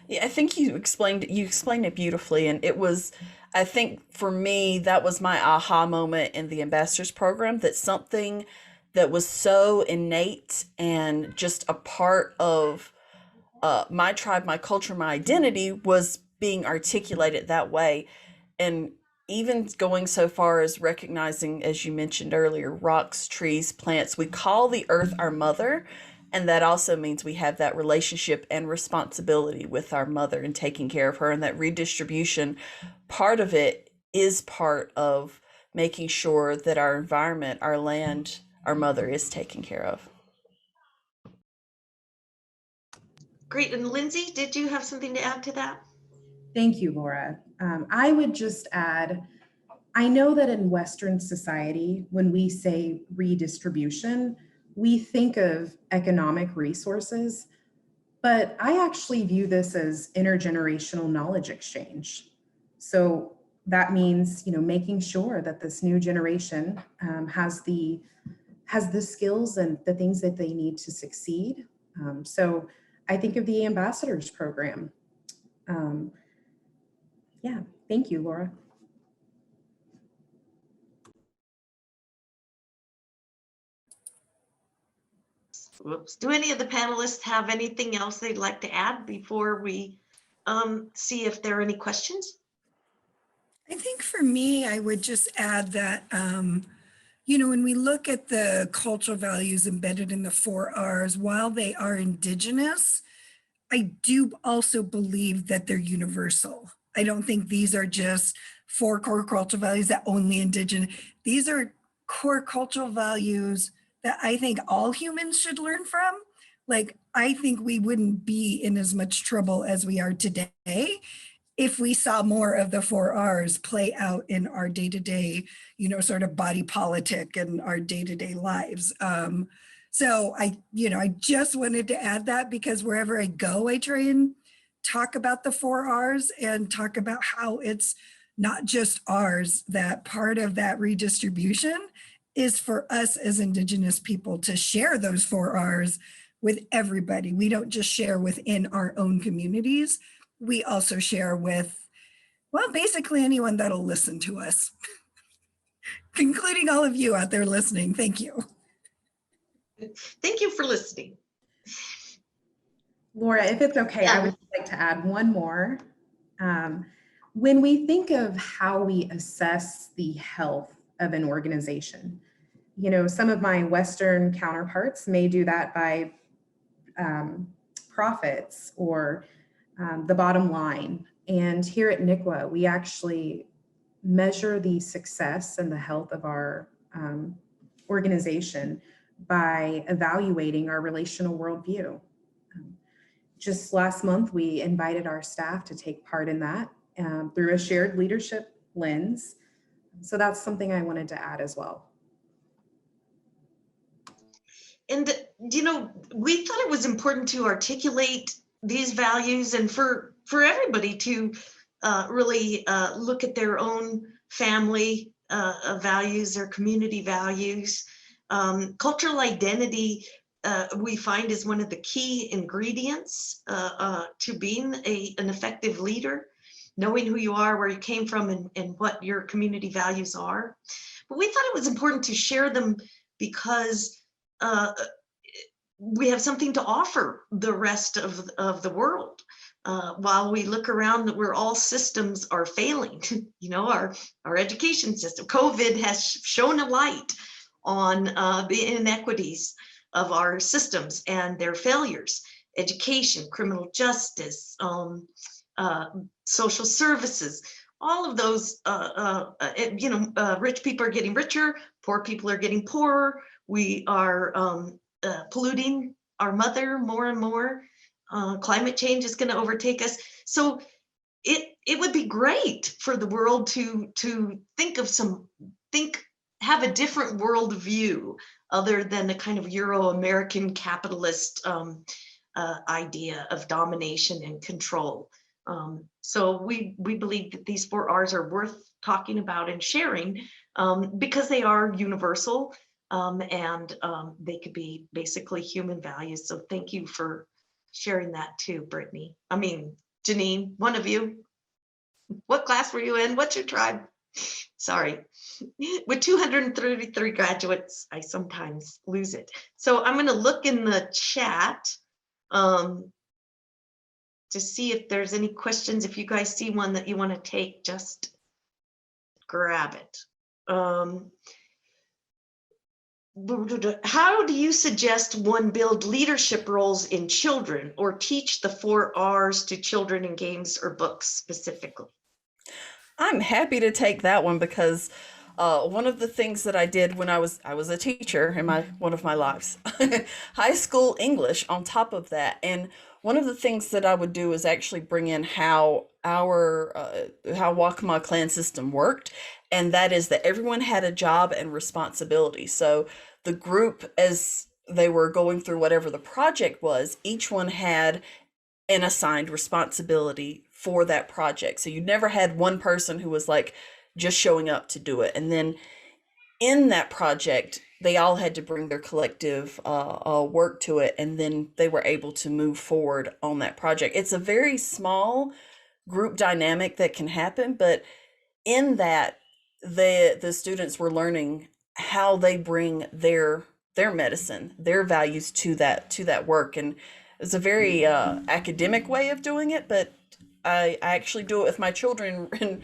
Yeah, I think you explained it beautifully, and it was, I think for me, that was my aha moment in the ambassadors program, that something that was so innate and just a part of my tribe, my culture, my identity was being articulated that way. And even going so far as recognizing, as you mentioned earlier, rocks, trees, plants, we call the earth our mother. And that also means we have that relationship and responsibility with our mother and taking care of her. And that redistribution, part of it is part of making sure that our environment, our land, our mother is taken care of. Great. And Lindsay, did you have something to add to that? Thank you, Laura. I would just add, I know that in Western society, when we say redistribution, we think of economic resources, but I actually view this as intergenerational knowledge exchange. So that means, you know, making sure that this new generation has the skills and the things that they need to succeed. So I think of the Ambassadors Program. Yeah, thank you, Laura. Whoops. Do any of the panelists have anything else they'd like to add before we see if there are any questions? I think for me, I would just add that, you know, when we look at the cultural values embedded in the 4 R's, while they are Indigenous, I do also believe that they're universal. I don't think these are just 4 core cultural values that only Indigenous. These are core cultural values that I think all humans should learn from. Like, I think we wouldn't be in as much trouble as we are today if we saw more of the 4 R's play out in our day-to-day, you know, sort of body politic and our day-to-day lives. So I just wanted to add that because wherever I go, I try and talk about the 4 Rs and talk about how it's not just ours, that part of that redistribution is for us as Indigenous people to share those 4 Rs with everybody. We don't just share within our own communities. We also share with, well, basically anyone that'll listen to us, including all of you out there listening. Thank you. Thank you for listening. Laura, if it's okay, I would like to add one more. When we think of how we assess the health of an organization, some of my Western counterparts may do that by profits or the bottom line. And here at NICWA, we actually measure the success and the health of our organization by evaluating our relational worldview. Just last month, we invited our staff to take part in that through a shared leadership lens. So that's something I wanted to add as well. And, we thought it was important to articulate these values and for everybody to really look at their own family values, their community values. Cultural identity, we find, is one of the key ingredients to being an effective leader, knowing who you are, where you came from, and what your community values are. But we thought it was important to share them because we have something to offer the rest of the world. While we look around, where all systems are failing, our education system, COVID has shown a light on the inequities of our systems and their failures. Education, criminal justice, social services, all of those, rich people are getting richer, poor people are getting poorer. We are polluting our mother more and more. Climate change is going to overtake us. So it would be great for the world to have a different worldview other than a kind of Euro-American capitalist idea of domination and control. So we believe that these 4 Rs are worth talking about and sharing because they are universal and they could be basically human values. So thank you for sharing that too, Britney. Janine, one of you. What class were you in? What's your tribe? Sorry. With 233 graduates, I sometimes lose it. So I'm going to look in the chat to see if there's any questions. If you guys see one that you want to take, just grab it. How do you suggest one build leadership roles in children or teach the 4 Rs to children in games or books specifically? I'm happy to take that one because one of the things that I did when I was a teacher in one of my lives, high school English on top of that. And one of the things that I would do is actually bring in how our how Waccamaw clan system worked, and that is that everyone had a job and responsibility. So the group, as they were going through whatever the project was, each one had an assigned responsibility for that project. So you never had one person who was like just showing up to do it. And then in that project, they all had to bring their collective work to it, and then they were able to move forward on that project. It's a very small group dynamic that can happen, but in that, the students were learning how they bring their medicine, their values to that work. And it's a very academic way of doing it, but I actually do it with my children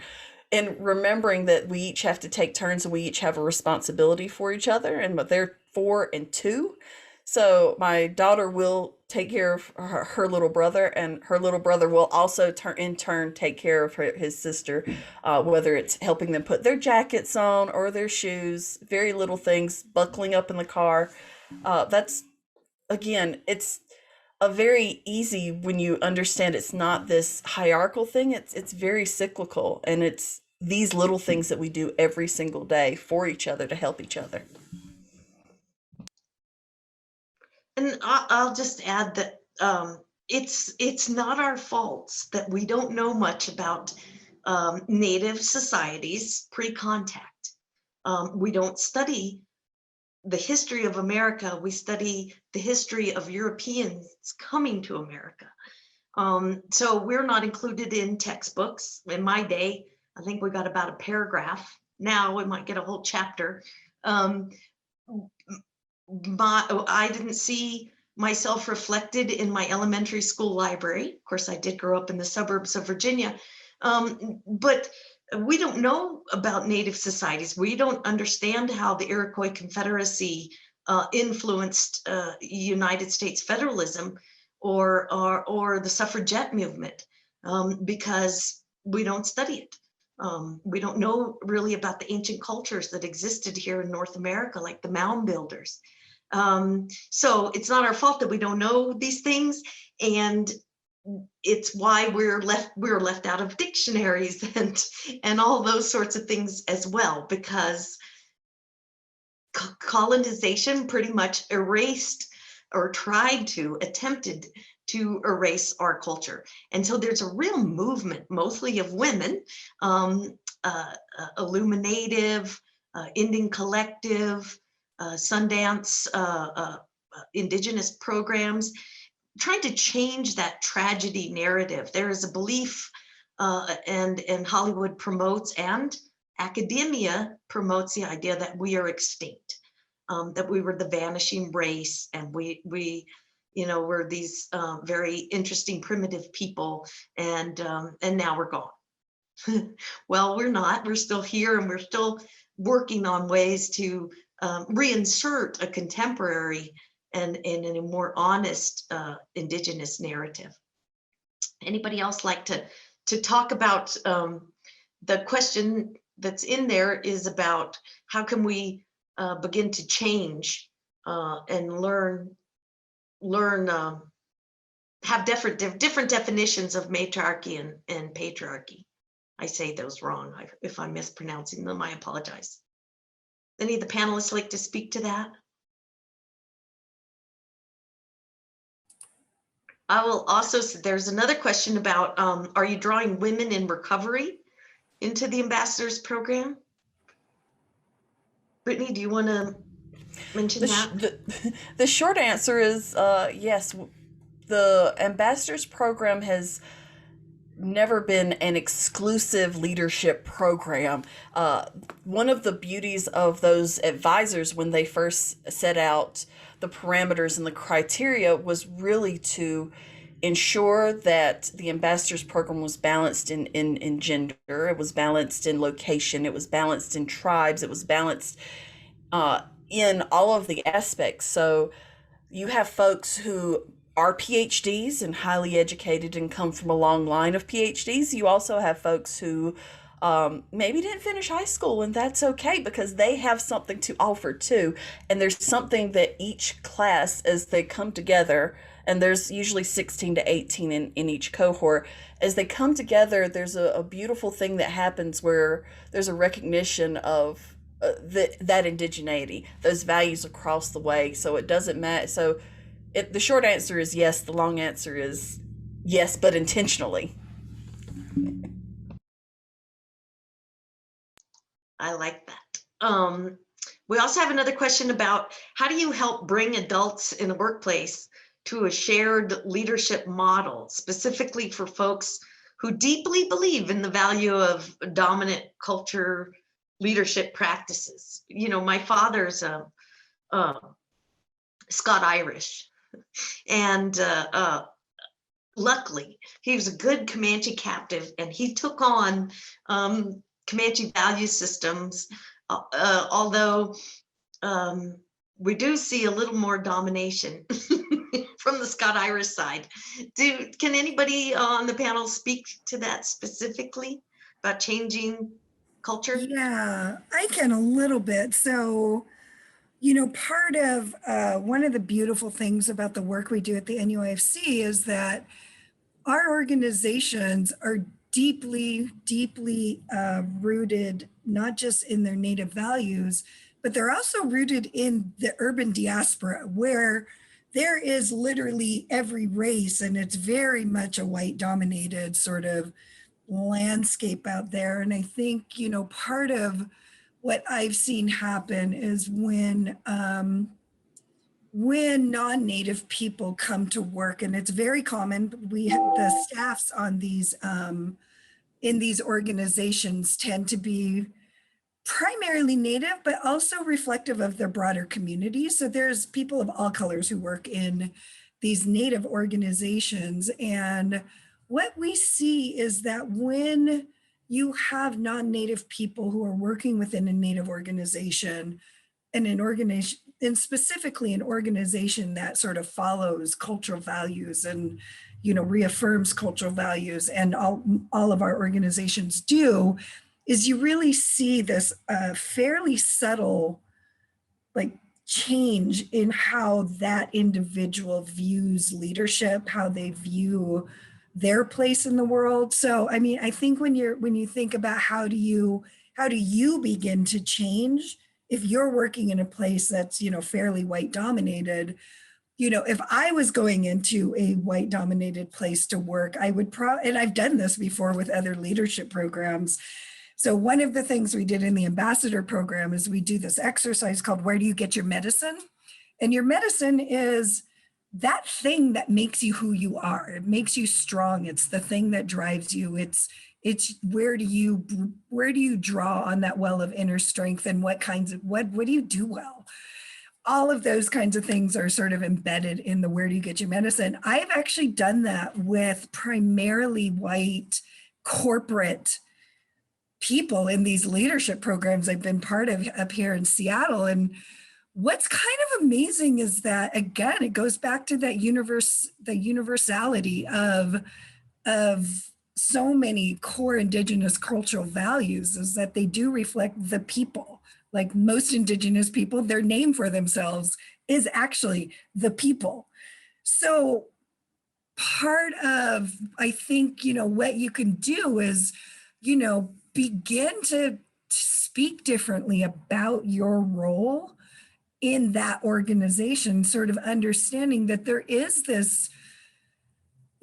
and remembering that we each have to take turns and we each have a responsibility for each other, and they're 4 and 2. So my daughter will take care of her little brother, and her little brother will also in turn take care of his sister, whether it's helping them put their jackets on or their shoes, very little things, buckling up in the car. That's, again, it's a very easy when you understand it's not this hierarchical thing. It's very cyclical, and it's these little things that we do every single day for each other to help each other. And I'll just add that it's not our faults that we don't know much about Native societies pre-contact. We don't study the history of America. We study the history of Europeans coming to America. So we're not included in textbooks. In my day, I think we got about a paragraph. Now we might get a whole chapter. I didn't see myself reflected in my elementary school library. Of course, I did grow up in the suburbs of Virginia, but we don't know about Native societies. We don't understand how the Iroquois Confederacy influenced United States federalism or the suffragette movement because we don't study it. We don't know really about the ancient cultures that existed here in North America, like the mound builders. So it's not our fault that we don't know these things, and it's why we're left out of dictionaries and all those sorts of things as well, because colonization pretty much erased or attempted to erase our culture. And so there's a real movement, mostly of women, Illuminative, Indian Collective, Sundance, Indigenous programs, trying to change that tragedy narrative. There is a belief, and Hollywood promotes, and academia promotes the idea that we are extinct, that we were the vanishing race, and we we're these very interesting primitive people, and now we're gone. Well, we're not. We're still here, and we're still working on ways to reinsert a contemporary and in a more honest Indigenous narrative. Anybody else like to talk about the question that's in there is about how can we begin to change and learn have different definitions of matriarchy and patriarchy. I say those wrong. If I'm mispronouncing them, I apologize. Any of the panelists like to speak to that? I will also, there's another question about, are you drawing women in recovery into the ambassadors program? Brittany, do you want to mention that? The short answer is yes. The ambassadors program has never been an exclusive leadership program. One of the beauties of those advisors when they first set out the parameters and the criteria was really to ensure that the ambassadors program was balanced in gender, it was balanced in location, it was balanced in tribes, it was balanced in all of the aspects. So you have folks who are PhDs and highly educated and come from a long line of PhDs. You also have folks who maybe didn't finish high school, and that's okay because they have something to offer too. And there's something that each class, as they come together, and there's usually 16 to 18 in each cohort, as they come together, there's a beautiful thing that happens where there's a recognition of that indigeneity, those values across the way. So it doesn't matter. So the short answer is yes. The long answer is yes, but intentionally. I like that. We also have another question about how do you help bring adults in the workplace to a shared leadership model, specifically for folks who deeply believe in the value of dominant culture leadership practices. You know, my father's Scott-Irish, and luckily he was a good Comanche captive, and he took on Comanche value systems, although we do see a little more domination from the Scott-Irish side. Can anybody on the panel speak to that specifically about changing culture? Yeah, I can a little bit. So, you know, part of one of the beautiful things about the work we do at the NUIFC is that our organizations are deeply, deeply rooted, not just in their native values, but they're also rooted in the urban diaspora, where there is literally every race, and it's very much a white dominated sort of landscape out there. And I think, you know, part of what I've seen happen is when non-native people come to work, and it's very common, the staffs on these in these organizations tend to be primarily native, but also reflective of their broader community. So there's people of all colors who work in these native organizations. And what we see is that when you have non-native people who are working within a native organization, and an organization, and specifically an organization that sort of follows cultural values and, you know, reaffirms cultural values, and all of our organizations do, is you really see this fairly subtle like change in how that individual views leadership, how they view their place in the world. So I mean, I think when you think about how do you begin to change if you're working in a place that's, you know, fairly white dominated. You know, if I was going into a white dominated place to work, I would and I've done this before with other leadership programs. So one of the things we did in the ambassador program is we do this exercise called Where Do You Get Your Medicine? And your medicine is that thing that makes you who you are. It makes you strong. It's the thing that drives you. It's where do you draw on that well of inner strength, and what do you do well? All of those kinds of things are sort of embedded in the Where Do You Get Your Medicine? I've actually done that with primarily white corporate people in these leadership programs I've been part of up here in Seattle. And what's kind of amazing is that, again, it goes back to that the universality of so many core Indigenous cultural values, is that they do reflect the people. Like most Indigenous people, their name for themselves is actually the people. So part of, I think, you know, what you can do is, you know, begin to speak differently about your role in that organization, sort of understanding that there is this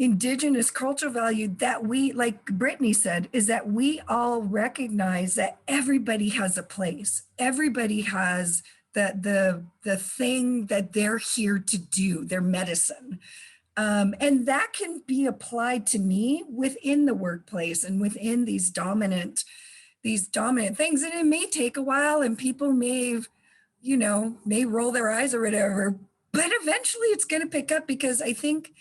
Indigenous cultural value that we, like Britney said, is that we all recognize that everybody has a place. Everybody has the thing that they're here to do, their medicine. And that can be applied to me within the workplace and within these dominant things. And it may take a while, and people may roll their eyes or whatever, but eventually it's going to pick up, because I think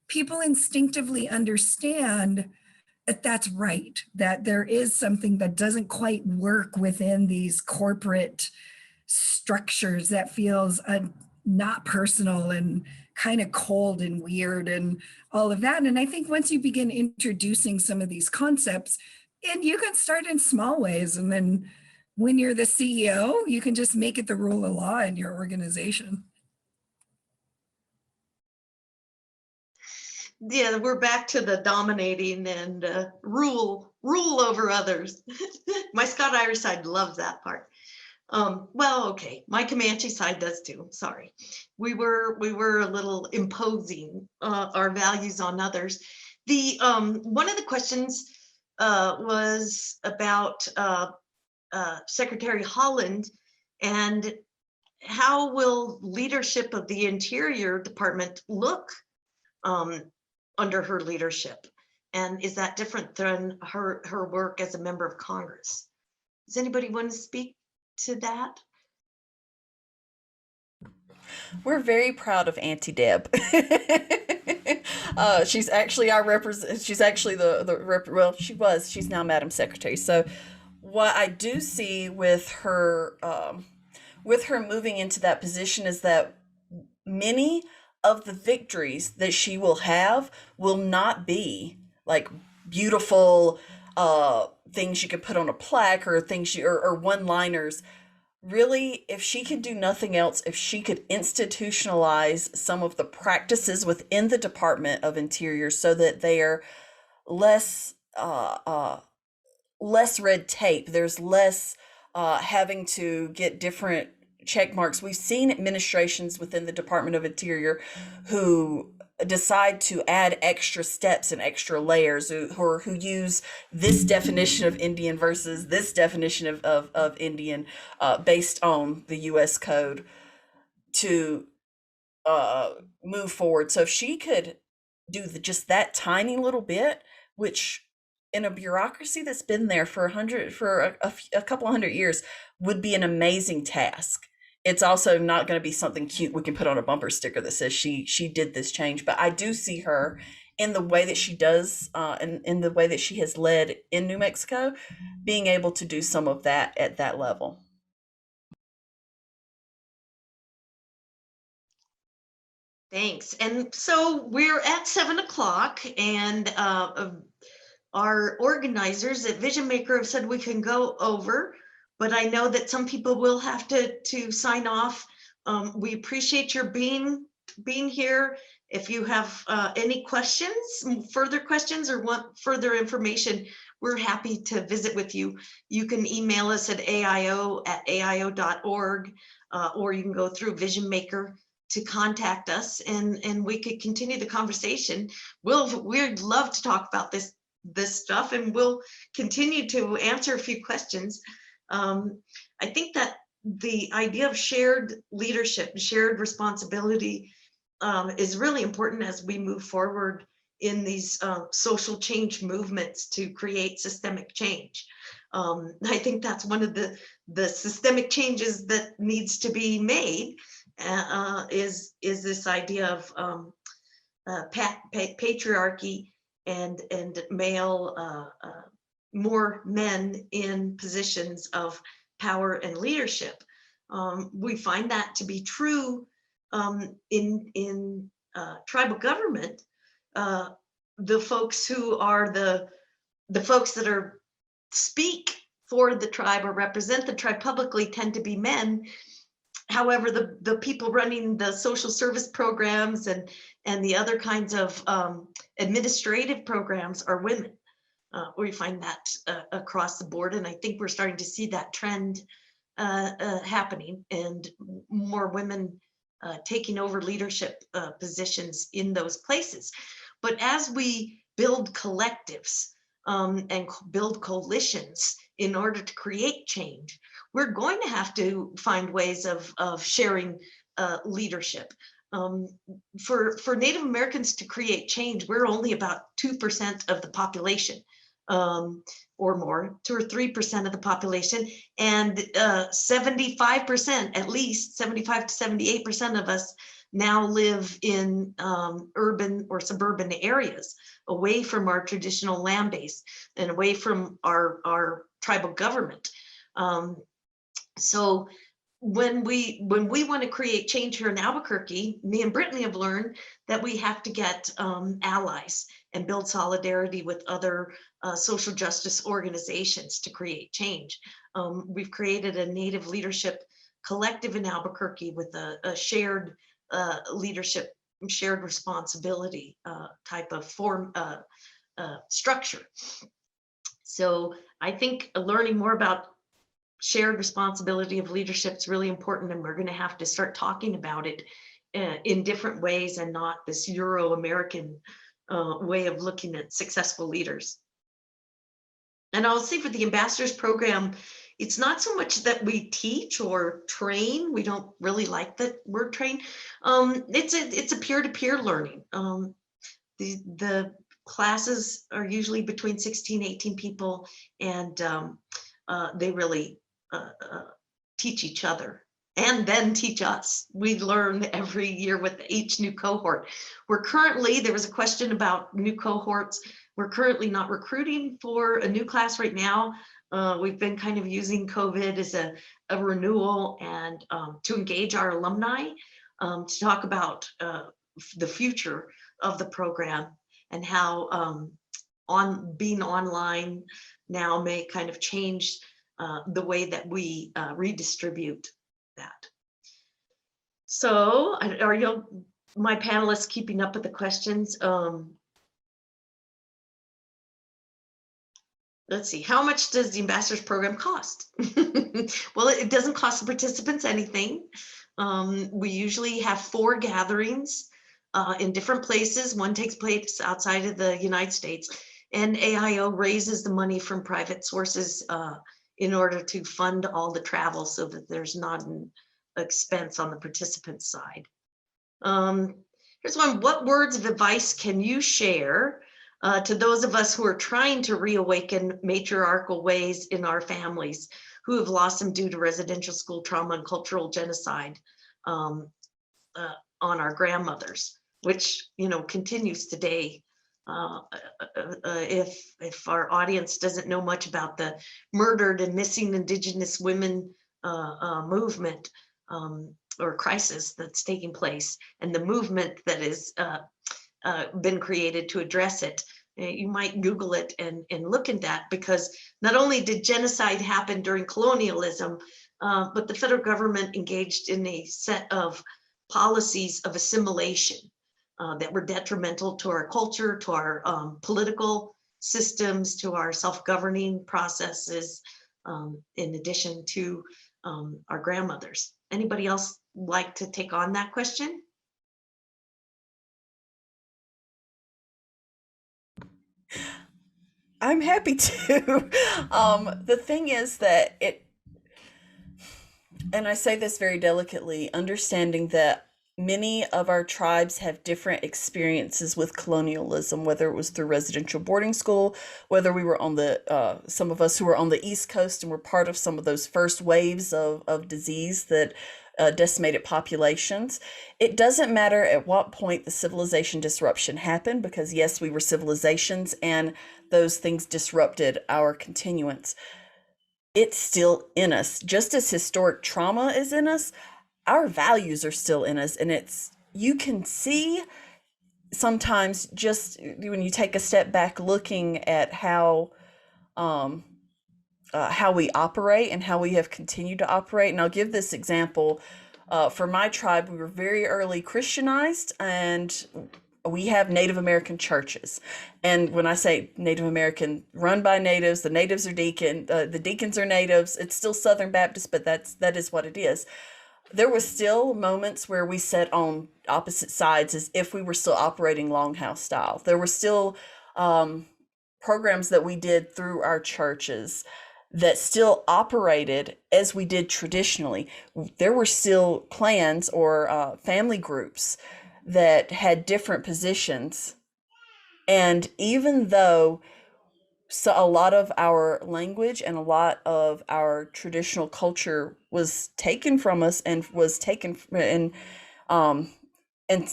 people instinctively understand that that's right, that there is something that doesn't quite work within these corporate structures that feels not personal and kind of cold and weird and all of that. And I think once you begin introducing some of these concepts, and you can start in small ways, and then when you're the CEO, you can just make it the rule of law in your organization. Yeah, we're back to the dominating and rule over others. My Scott Irish side loves that part. Well, okay, my Comanche side does too. Sorry, we were a little imposing our values on others. The one of the questions was about Secretary Holland, and how will leadership of the Interior Department look under her leadership, and is that different than her work as a member of Congress? Does anybody want to speak to that? We're very proud of Auntie Deb. She's actually our she's actually she's now Madam Secretary. So what I do see with her moving into that position is that many of the victories that she will have will not be like beautiful things you can put on a plaque, or things or one-liners. Really, if she could do nothing else, if she could institutionalize some of the practices within the Department of Interior so that they are less red tape, there's less having to get different check marks. We've seen administrations within the Department of Interior who decide to add extra steps and extra layers, who use this definition of Indian versus this definition of Indian based on the U.S. Code to move forward. So if she could do just that tiny little bit, which in a bureaucracy that's been there for a couple hundred years would be an amazing task. It's also not going to be something cute we can put on a bumper sticker that says she did this change. But I do see her in the way that she does, and in the way that she has led in New Mexico, being able to do some of that at that level. Thanks. And so we're at 7 o'clock, and our organizers at Vision Maker have said we can go over, but I know that some people will have to sign off. We appreciate your being here. If you have any questions, further questions, or want further information, we're happy to visit with you. You can email us at aio@aio.org, or you can go through Vision Maker to contact us, and we could continue the conversation. We'd love to talk about this stuff, and we'll continue to answer a few questions. I think that the idea of shared leadership and shared responsibility is really important as we move forward in these social change movements to create systemic change. I think that's one of the systemic changes that needs to be made, is this idea of patriarchy and male, more men in positions of power and leadership. We find that to be true in tribal government. The folks who are the folks that are speak for the tribe or represent the tribe publicly tend to be men. However, the people running the social service programs and the other kinds of administrative programs are women. We find that across the board, and I think we're starting to see that trend happening, and more women taking over leadership positions in those places. But as we build collectives and build coalitions in order to create change, we're going to have to find ways of sharing leadership. For Native Americans to create change, we're only about 2% of the population, or more, 2 or 3% of the population, and 75%, at least 75 to 78% of us now live in urban or suburban areas, away from our traditional land base and away from our tribal government. So when we want to create change here in Albuquerque, me and Brittany have learned that we have to get allies and build solidarity with other social justice organizations to create change. We've created a Native leadership collective in Albuquerque with a shared leadership, shared responsibility type of form structure. So I think learning more about shared responsibility of leadership is really important, and we're going to have to start talking about it in different ways, and not this Euro-American way of looking at successful leaders. And I'll say for the Ambassadors Program, it's not so much that we teach or train. We don't really like that word train. It's a peer-to-peer learning. The classes are usually between 16, 18 people, and they really teach each other and then teach us. We learn every year with each new cohort. There was a question about new cohorts. We're currently not recruiting for a new class right now. We've been kind of using COVID as a renewal, and to engage our alumni, to talk about the future of the program, and how being online now may kind of change the way that we redistribute that. So are my panelists keeping up with the questions? let's see, how much does the Ambassadors Program cost? Well, it doesn't cost the participants anything. We usually have 4 gatherings in different places. One takes place outside of the United States, and AIO raises the money from private sources in order to fund all the travel so that there's not an expense on the participant side. Here's one. What words of advice can you share to those of us who are trying to reawaken matriarchal ways in our families who have lost them due to residential school trauma and cultural genocide on our grandmothers, which, you know, continues today. If our audience doesn't know much about the murdered and missing Indigenous women movement or crisis that's taking place, and the movement that has been created to address it, you might Google it and look at that, because not only did genocide happen during colonialism, but the federal government engaged in a set of policies of assimilation that were detrimental to our culture, to our political systems, to our self-governing processes, in addition to our grandmothers. Anybody else like to take on that question? I'm happy to. The thing is that and I say this very delicately, understanding that many of our tribes have different experiences with colonialism, whether it was through residential boarding school, whether we were on the, some of us who were on the East Coast and were part of some of those first waves of disease that decimated populations. It doesn't matter at what point the civilization disruption happened, because yes, we were civilizations and those things disrupted our continuance. It's still in us. Just as historic trauma is in us, our values are still in us. And you can see sometimes just when you take a step back looking at how we operate and how we have continued to operate. And I'll give this example. For my tribe, we were very early Christianized, and we have Native American churches. And when I say Native American, run by natives, the natives are the deacons are natives. It's still Southern Baptist, but that is what it is. There was still moments where we sat on opposite sides as if we were still operating longhouse style. There were still programs that we did through our churches that still operated as we did traditionally. There were still clans or family groups that had different positions. And even though a lot of our language and a lot of our traditional culture was taken from us and was taken and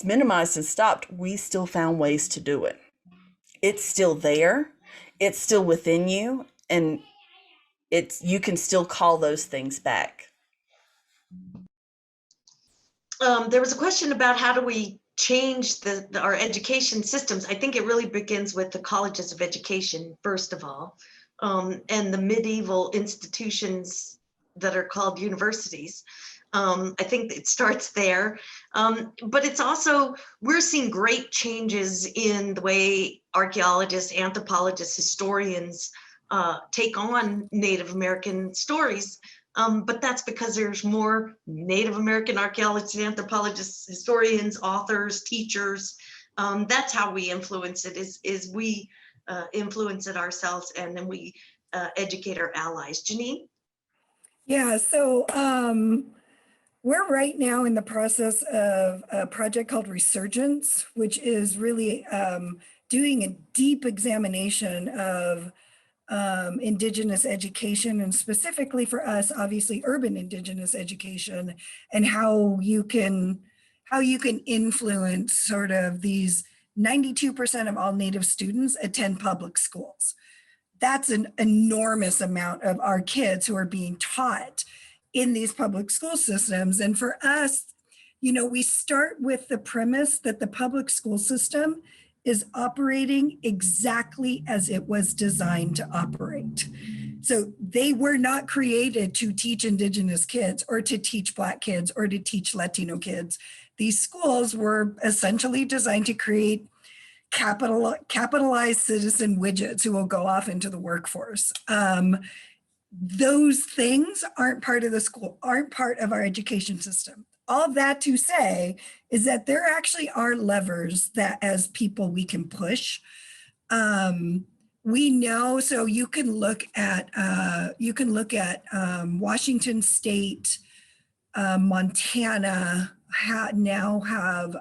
minimized and stopped, we still found ways to do it. It's still there. It's still within you, and you can still call those things back. There was a question about how do we change our education systems. I think it really begins with the colleges of education, first of all, and the medieval institutions that are called universities. I think it starts there, but it's also, we're seeing great changes in the way archaeologists, anthropologists, historians take on Native American stories. But that's because there's more Native American archaeologists, anthropologists, historians, authors, teachers. That's how we influence it, is we influence it ourselves, and then we educate our allies. Janine? Yeah, so we're right now in the process of a project called Resurgence, which is really doing a deep examination of Indigenous education, and specifically for us, obviously urban Indigenous education, and how you can influence sort of these 92% of all Native students attend public schools. That's an enormous amount of our kids who are being taught in these public school systems. And for us, you know, we start with the premise that the public school system is operating exactly as it was designed to operate. So they were not created to teach Indigenous kids or to teach Black kids or to teach Latino kids. These schools were essentially designed to create capitalized citizen widgets who will go off into the workforce. Those things aren't part of the school, aren't part of our education system. All that to say is that there actually are levers that as people we can push. We know, so you can look at Washington State, Montana now have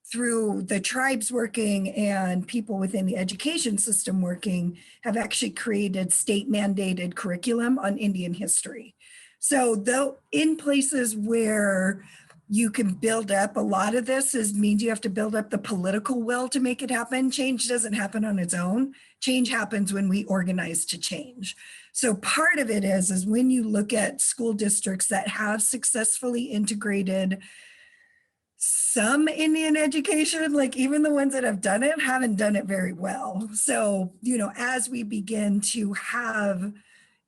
through the tribes working and people within the education system working have actually created state mandated curriculum on Indian history. So though in places where you can build up, a lot of this means you have to build up the political will to make it happen. Change doesn't happen on its own. Change happens when we organize to change. So part of it is when you look at school districts that have successfully integrated some Indian education, like even the ones that have done it, haven't done it very well. So, as we begin to have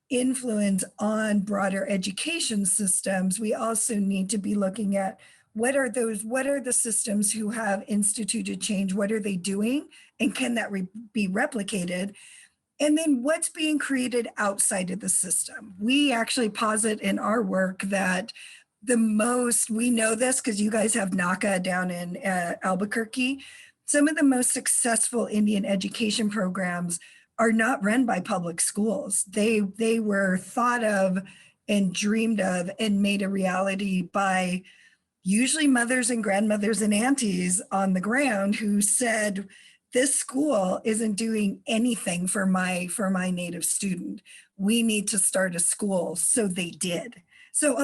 influence on broader education systems, we also need to be looking at what are the systems who have instituted change, what are they doing, and can that be replicated? And then what's being created outside of the system? We actually posit in our work that we know this because you guys have NACA down in Albuquerque. Some of the most successful Indian education programs are not run by public schools. They were thought of and dreamed of and made a reality by usually mothers and grandmothers and aunties on the ground who said, this school isn't doing anything for my Native student. We need to start a school. So they did. So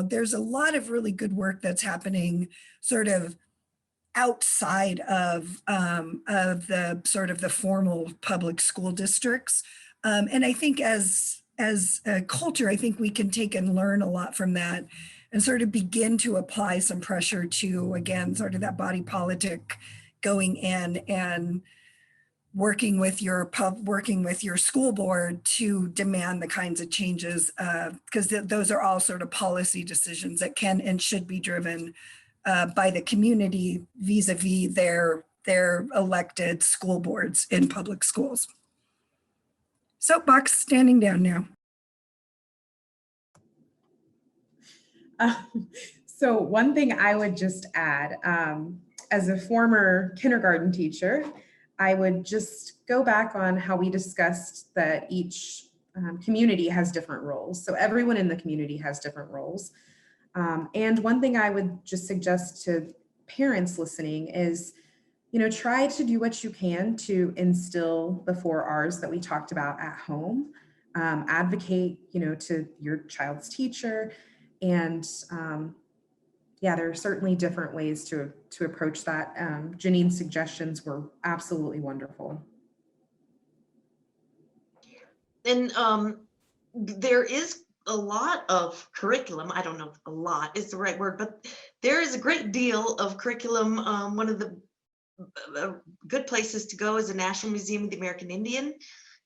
there's a lot of really good work that's happening sort of outside of the sort of the formal public school districts. And I think as a culture, I think we can take and learn a lot from that and sort of begin to apply some pressure to, again, sort of that body politic going in and working with your school board to demand the kinds of changes, because those are all sort of policy decisions that can and should be driven by the community vis-a-vis their elected school boards in public schools. Soapbox standing down now. So one thing I would just add, as a former kindergarten teacher, I would just go back on how we discussed that each community has different roles. So everyone in the community has different roles. And one thing I would just suggest to parents listening is, try to do what you can to instill the 4 R's that we talked about at home. Advocate, to your child's teacher. And yeah, there are certainly different ways to approach that. Janine's suggestions were absolutely wonderful. And there is a lot of curriculum. I don't know if a lot is the right word, but there is a great deal of curriculum. One of the good places to go is the National Museum of the American Indian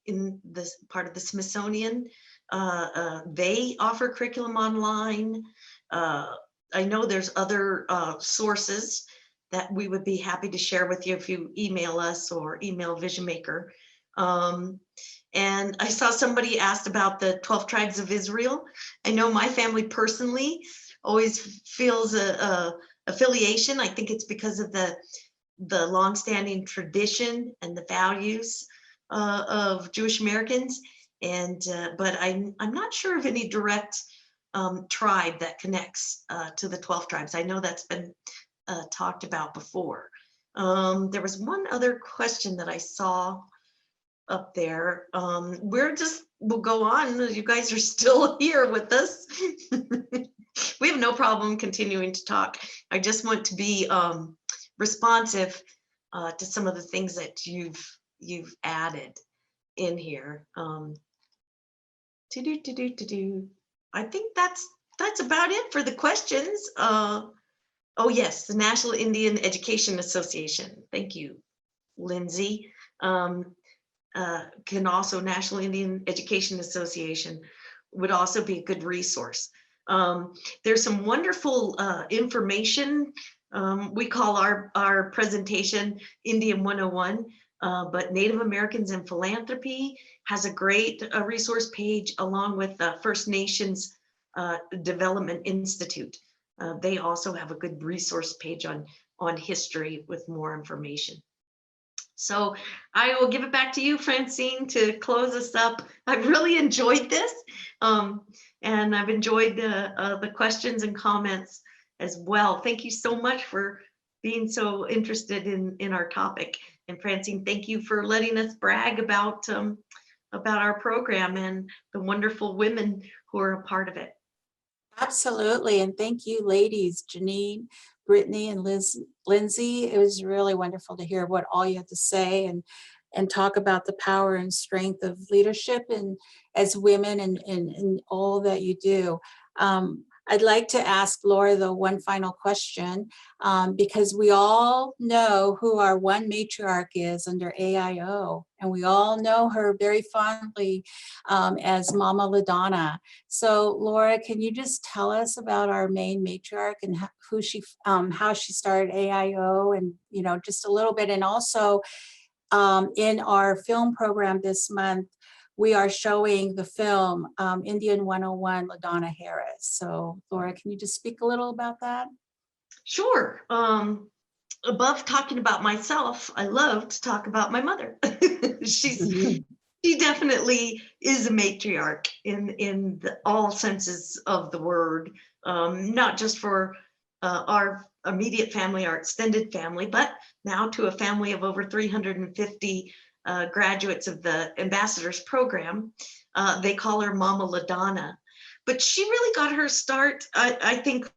in this part of the Smithsonian. They offer curriculum online. I know there's other sources that we would be happy to share with you if you email us or email Vision Maker. And I saw somebody asked about the 12 tribes of Israel. I know my family personally always feels a affiliation. I think it's because of the longstanding tradition and the values of Jewish Americans. And but I'm not sure of any direct tribe that connects to the 12 tribes. I know that's been talked about before. There was one other question that I saw up there. We'll go on. You guys are still here with us. We have no problem continuing to talk. I just want to be responsive to some of the things that you've added in here. I think that's about it for the questions. Oh yes, the National Indian Education Association. Thank you, Lindsay. Can also National Indian Education Association would also be a good resource. There's some wonderful information We call our presentation Indian 101, but Native Americans in Philanthropy has a great resource page, along with the First Nations Development Institute. They also have a good resource page on history with more information. So I will give it back to you, Francine, to close us up. I've really enjoyed this, and I've enjoyed the questions and comments as well. Thank you so much for being so interested in our topic. And Francine, thank you for letting us brag about our program and the wonderful women who are a part of it. Absolutely. And thank you, ladies, Janine, Brittany, and Lindsay. It was really wonderful to hear what all you had to say and talk about the power and strength of leadership and as women and all that you do. I'd like to ask Laura, though, one final question, because we all know who our one matriarch is under AIO, and we all know her very fondly as Mama LaDonna. So Laura, can you just tell us about our main matriarch and how she started AIO, and just a little bit, and also in our film program this month, we are showing the film Indian 101, LaDonna Harris. So Laura, can you just speak a little about that? Sure. Above talking about myself, I love to talk about my mother. She definitely is a matriarch in all senses of the word, not just for our immediate family, our extended family, but now to a family of over 350 graduates of the Ambassadors Program. They call her Mama LaDonna. But she really got her start, I think,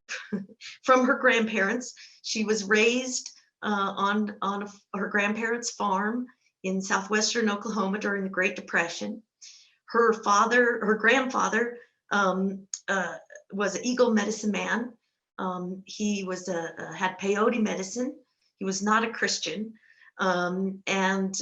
from her grandparents. She was raised on her grandparents' farm in southwestern Oklahoma during the Great Depression. Her grandfather was an Eagle medicine man. He was had peyote medicine. He was not a Christian. And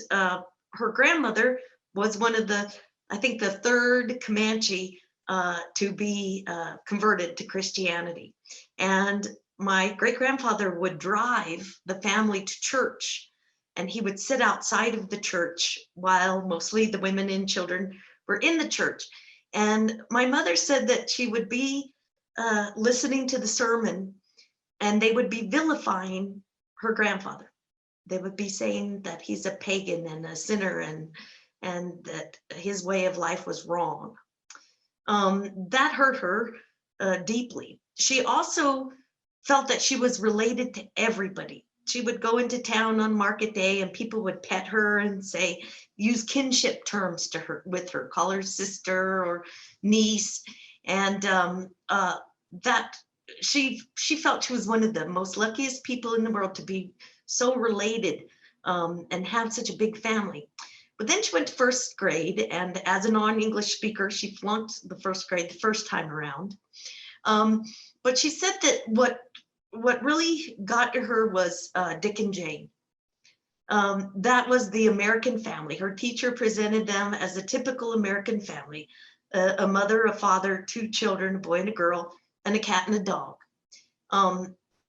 her grandmother was one of I think the third Comanche to be converted to Christianity. And my great-grandfather would drive the family to church, and he would sit outside of the church while mostly the women and children were in the church. And my mother said that she would be listening to the sermon, and they would be vilifying her grandfather. They would be saying that he's a pagan and a sinner, and that his way of life was wrong. That hurt her deeply. She also felt that she was related to everybody. She would go into town on market day, and people would pet her and use kinship terms with her, call her sister or niece. And that she felt she was one of the most luckiest people in the world to be so related and have such a big family. But then she went to first grade, and as a non-English speaker, she flunked the first grade the first time around. But she said that what really got to her was Dick and Jane. That was the American family. Her teacher presented them as a typical American family, a mother, a father, 2 children, a boy and a girl, and a cat and a dog.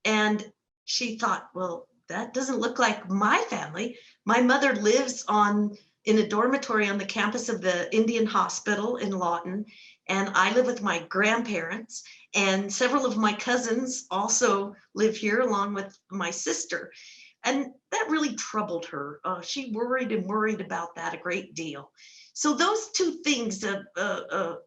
And she thought, well, that doesn't look like my family. My mother lives in a dormitory on the campus of the Indian Hospital in Lawton, and I live with my grandparents, and several of my cousins also live here along with my sister. And that really troubled her. She worried about that a great deal. So those two things, the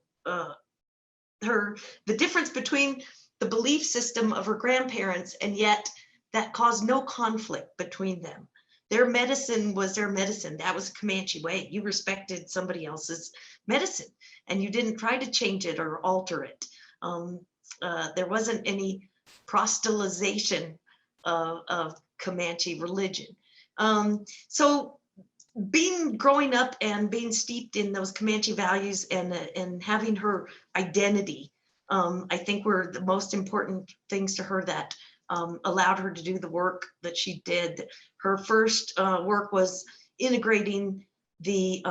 difference between the belief system of her grandparents, and yet that caused no conflict between them. Their medicine was their medicine. That was a Comanche way. You respected somebody else's medicine, and you didn't try to change it or alter it. There wasn't any proselytization of Comanche religion. So growing up and being steeped in those Comanche values and having her identity, I think were the most important things to her that allowed her to do the work that she did. Her first work was integrating the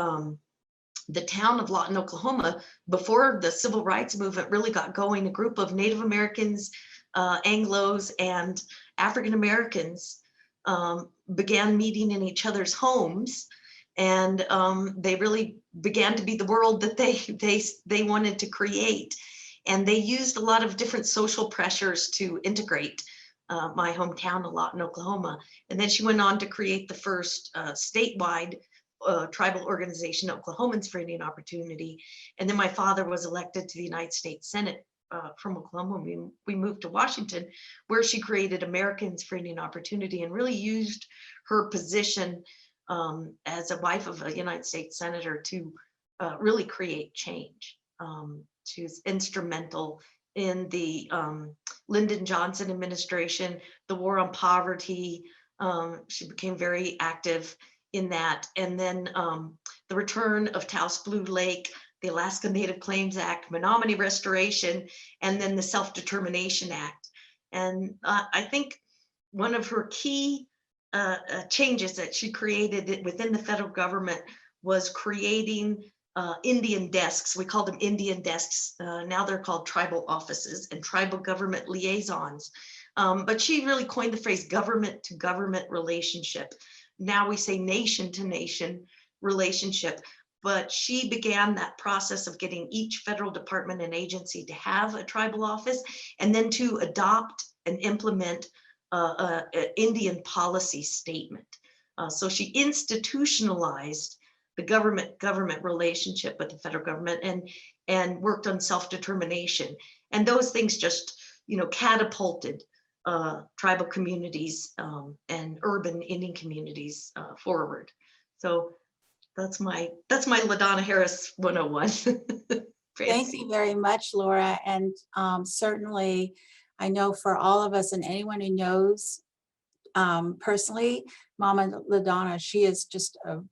town of Lawton, Oklahoma. Before the civil rights movement really got going, a group of Native Americans Anglos and African Americans began meeting in each other's homes, and they really began to be the world that they wanted to create. And they used a lot of different social pressures to integrate my hometown a lot in Oklahoma. And then she went on to create the first statewide tribal organization, Oklahomans for Indian Opportunity. And then my father was elected to the United States Senate from Oklahoma. We moved to Washington, where she created Americans for Indian Opportunity and really used her position as a wife of a United States Senator to really create change. She was instrumental in the Lyndon Johnson administration, the war on poverty. She became very active in that. And then the return of Taos Blue Lake, the Alaska Native Claims Act, Menominee Restoration, and then the Self-Determination Act. And I think one of her key changes that she created within the federal government was creating Indian desks. We called them Indian desks. Now they're called tribal offices and tribal government liaisons. But she really coined the phrase government to government relationship. Now we say nation to nation relationship. But she began that process of getting each federal department and agency to have a tribal office, and then to adopt and implement an Indian policy statement. So she institutionalized the government relationship with the federal government and worked on self-determination. And those things just, catapulted tribal communities and urban Indian communities forward. So that's my LaDonna Harris 101. Thank you very much, Laura. And certainly, I know for all of us and anyone who knows personally, Mama LaDonna, she is just an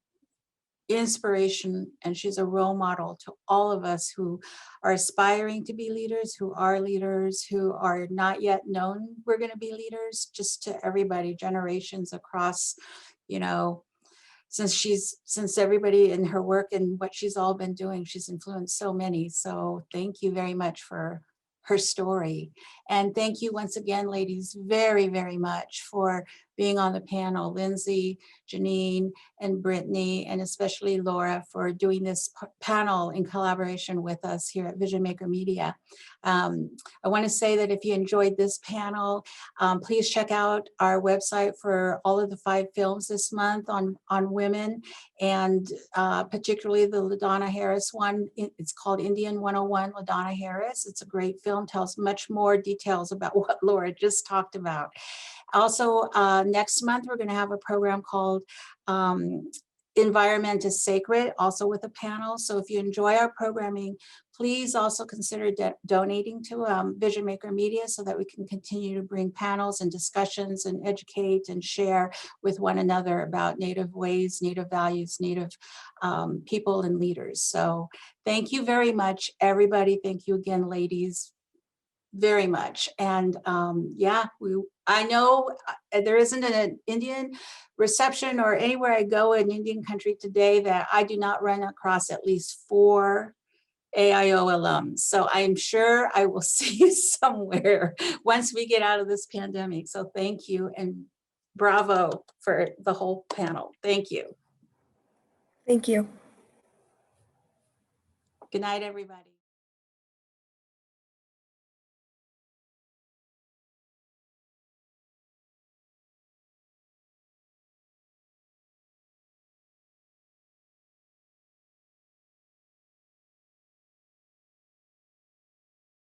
inspiration, and she's a role model to all of us who are aspiring to be leaders, who are leaders, who are not yet known we're going to be leaders, just to everybody, generations across, since everybody in her work and what she's all been doing, she's influenced so many. So thank you very much for her story. And thank you once again, ladies, very, very much for being on the panel. Lindsay, Janine, and Brittany, and especially Laura for doing this panel in collaboration with us here at Vision Maker Media. I want to say that if you enjoyed this panel, please check out our website for all of the 5 films this month on women, and particularly the LaDonna Harris one. It's called Indian 101, LaDonna Harris. It's a great film, tells much more details about what Laura just talked about. Also, next month, we're going to have a program called Environment is Sacred, also with a panel. So if you enjoy our programming, please also consider donating to Vision Maker Media so that we can continue to bring panels and discussions and educate and share with one another about Native ways, Native values, Native people and leaders. So thank you very much, everybody. Thank you again, ladies, very much. And I know there isn't an Indian reception or anywhere I go in Indian country today that I do not run across at least 4 AIO alums. So I'm sure I will see you somewhere once we get out of this pandemic. So thank you, and bravo for the whole panel. Thank you. Thank you. Good night, everybody.